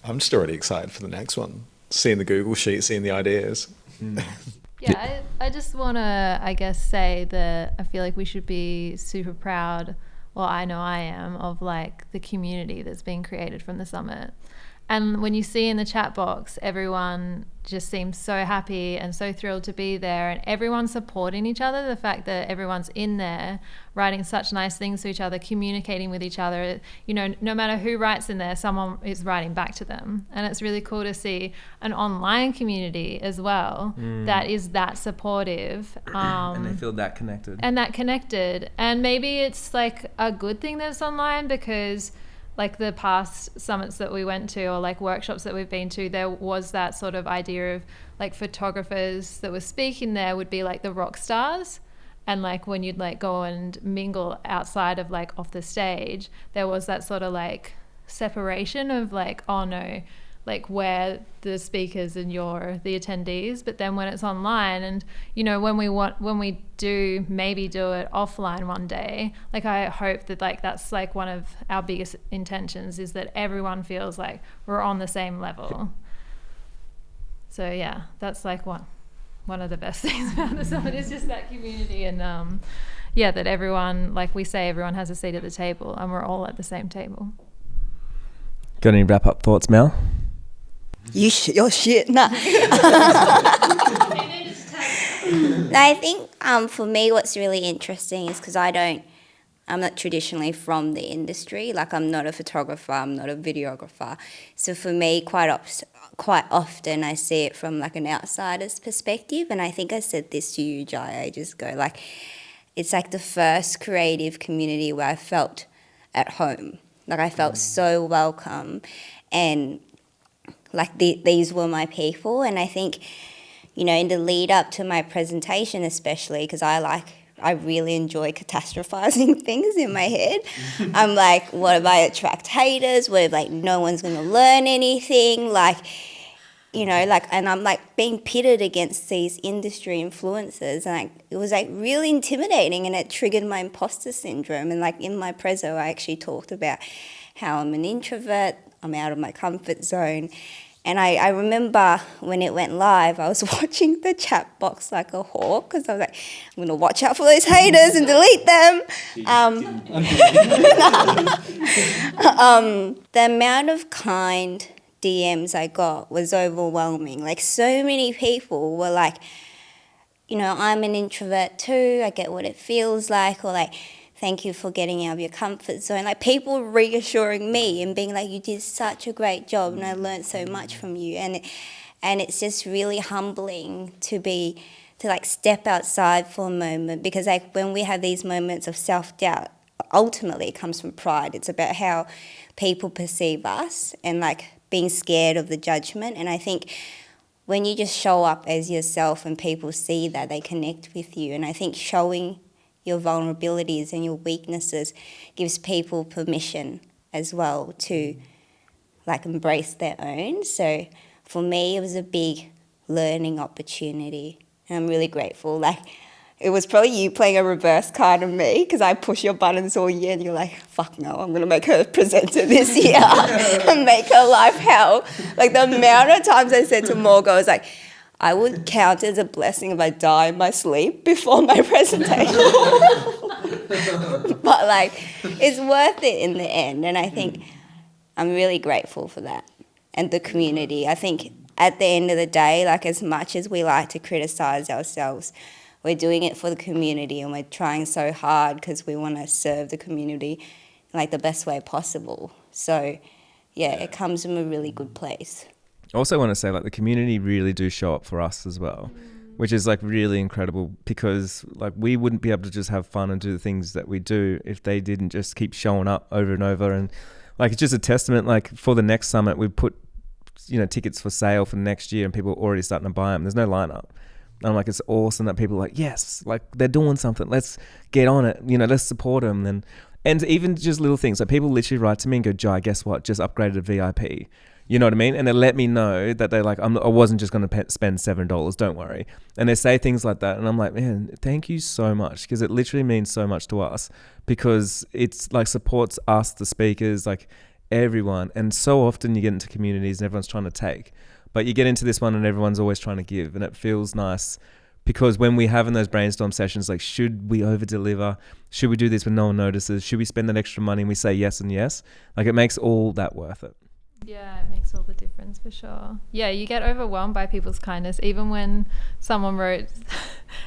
Speaker 4: I'm just already excited for the next one. Seeing the Google sheet, seeing the ideas.
Speaker 5: Yeah, I just want to, I guess, say that I feel like we should be super proud, well, I know I am, of like the community that's being created from the summit. And when you see in the chat box, everyone just seems so happy and so thrilled to be there and everyone's supporting each other. The fact that everyone's in there writing such nice things to each other, communicating with each other, you know, no matter who writes in there, someone is writing back to them. And it's really cool to see an online community as well that is that supportive.
Speaker 1: And they feel that connected.
Speaker 5: And maybe it's like a good thing that it's online because like the past summits that we went to or like workshops that we've been to, there was that sort of idea of like photographers that were speaking there would be like the rock stars. And like when you'd like go and mingle outside of like off the stage, there was that sort of like separation of like, oh no, like we're the speakers and you're the attendees. But then when it's online and, you know, when we do maybe do it offline one day, like I hope that like that's like one of our biggest intentions is that everyone feels like we're on the same level. So yeah, that's like one of the best things about the summit is just that community and yeah, that everyone, like we say, everyone has a seat at the table and we're all at the same table.
Speaker 1: Got any wrap up thoughts, Mel?
Speaker 6: Your shit, nah. I think for me what's really interesting is because I'm not traditionally from the industry. Like I'm not a photographer, I'm not a videographer. So for me, quite often I see it from like an outsider's perspective. And I think I said this to you, Jai, ages ago. Like it's like the first creative community where I felt at home. Like I felt so welcome and like these were my people. And I think, you know, in the lead up to my presentation especially, because I really enjoy catastrophizing things in my head. I'm like, what if I attract haters? What if like no one's going to learn anything? Like, you know, like, and I'm like being pitted against these industry influencers and like, it was like really intimidating and it triggered my imposter syndrome. And like in my preso, I actually talked about how I'm an introvert, I'm out of my comfort zone. And I remember when it went live, I was watching the chat box like a hawk because I was like, I'm going to watch out for those haters and delete them. The amount of kind DMs I got was overwhelming. Like so many people were like, you know, I'm an introvert too. I get what it feels like. Or like thank you for getting out of your comfort zone. Like people reassuring me and being like, you did such a great job and I learned so much from you. And it's just really humbling to like step outside for a moment, because like when we have these moments of self-doubt, ultimately it comes from pride. It's about how people perceive us and like being scared of the judgment. And I think when you just show up as yourself and people see that, they connect with you. And I think showing your vulnerabilities and your weaknesses gives people permission as well to like embrace their own. So for me, it was a big learning opportunity. And I'm really grateful. Like, it was probably you playing a reverse card on me, because I push your buttons all year and you're like, fuck no, I'm going to make her presenter this year and make her life hell. Like the amount of times I said to Morgan, I was like, I would count it as a blessing if I die in my sleep before my presentation. But like, it's worth it in the end. And I think I'm really grateful for that. And the community. I think at the end of the day, like as much as we like to criticize ourselves, we're doing it for the community and we're trying so hard because we want to serve the community in like the best way possible. So yeah, it comes from a really good place.
Speaker 1: I also want to say like the community really do show up for us as well, which is like really incredible, because like we wouldn't be able to just have fun and do the things that we do if they didn't just keep showing up over and over. And like it's just a testament. Like for the next summit, we put tickets for sale for next year and people are already starting to buy them. There's no lineup. And I'm like, it's awesome that people are like, yes, like they're doing something. Let's get on it. Let's support them. And even just little things. Like people literally write to me and go, Jai, guess what? Just upgraded to VIP. You know what I mean? And they let me know that they're like, I wasn't just going to spend $7. Don't worry. And they say things like that. And I'm like, man, thank you so much. Because it literally means so much to us, because it's like supports us, the speakers, like everyone. And so often you get into communities and everyone's trying to take. But you get into this one and everyone's always trying to give, and it feels nice, because when we have in those brainstorm sessions, like, should we over deliver? Should we do this when no one notices? Should we spend that extra money? And we say yes and yes. Like it makes all that worth it.
Speaker 5: Yeah, it makes all the difference for sure. Yeah, you get overwhelmed by people's kindness, even when someone wrote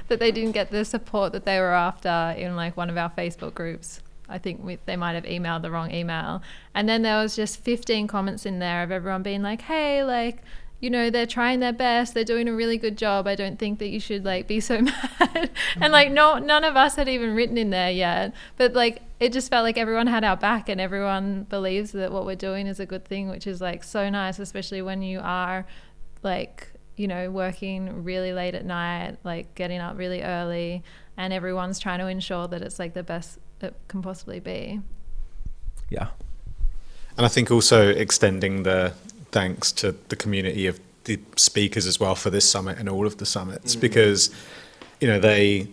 Speaker 5: that they didn't get the support that they were after in like one of our Facebook groups. I think they might have emailed the wrong email. And then there was just 15 comments in there of everyone being like, hey, like, they're trying their best. They're doing a really good job. I don't think that you should like be so mad. And like none of us had even written in there yet. But like it just felt like everyone had our back and everyone believes that what we're doing is a good thing, which is like so nice, especially when you are like, working really late at night, like getting up really early, and everyone's trying to ensure that it's like the best it can possibly be.
Speaker 1: Yeah.
Speaker 4: And I think also extending the thanks to the community of the speakers as well for this summit and all of the summits, because they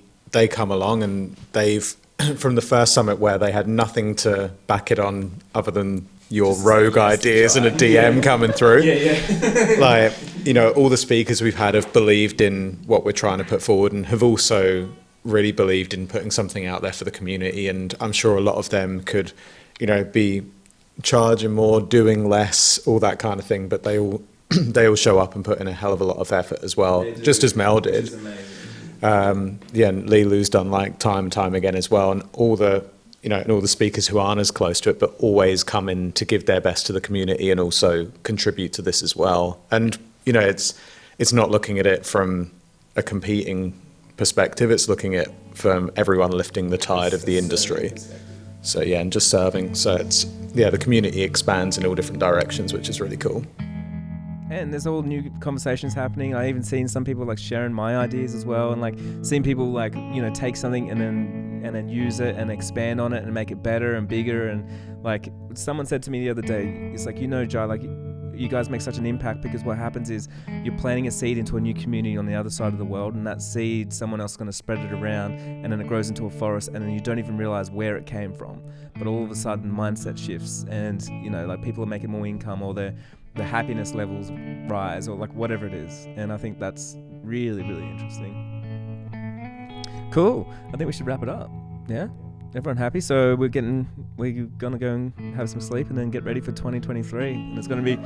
Speaker 4: come along and they've from the first summit where they had nothing to back it on other than your just rogue ideas and a DM coming through. Like all the speakers we've had have believed in what we're trying to put forward and have also really believed in putting something out there for the community. And I'm sure a lot of them could be charging more, doing less, all that kind of thing, but they all show up and put in a hell of a lot of effort as well, just as Mel did. And Lilu's done like time and time again as well, and all the and all the speakers who aren't as close to it but always come in to give their best to the community and also contribute to this as well. And it's not looking at it from a competing perspective, it's looking at from everyone lifting the tide of the industry. So yeah, and just serving. So it's the community expands in all different directions, which is really cool.
Speaker 1: And there's all new conversations happening. I even seen some people like sharing my ideas as well, and like seeing people like take something and then use it and expand on it and make it better and bigger. And like someone said to me the other day, it's like, Jai, like you guys make such an impact, because what happens is you're planting a seed into a new community on the other side of the world, and that seed, someone else is going to spread it around, and then it grows into a forest, and then you don't even realize where it came from. But all of a sudden mindset shifts, and like people are making more income, or the happiness levels rise, or like whatever it is. And I think that's really, really interesting. Cool. I think we should wrap it up. Yeah? Everyone happy? So we're gonna go and have some sleep and then get ready for 2023. And it's gonna be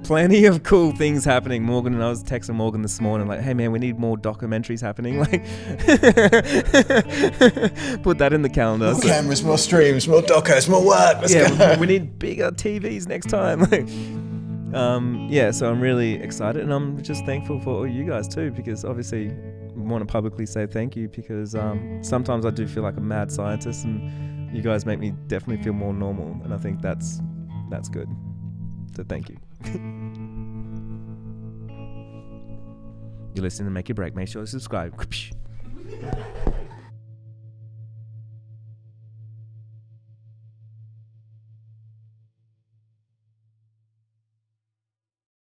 Speaker 1: plenty of cool things happening. Morgan and I was texting Morgan this morning, like, hey man, we need more documentaries happening. Like, put that in the calendar.
Speaker 4: More cameras, more streams, more docos, more work. Let's go.
Speaker 1: We need bigger TVs next time. Like, so I'm really excited, and I'm just thankful for all you guys too, because obviously I want to publicly say thank you, because sometimes I do feel like a mad scientist, and you guys make me definitely feel more normal, and I think that's good. So thank you. You're listening to Make Your Break. Make sure to subscribe.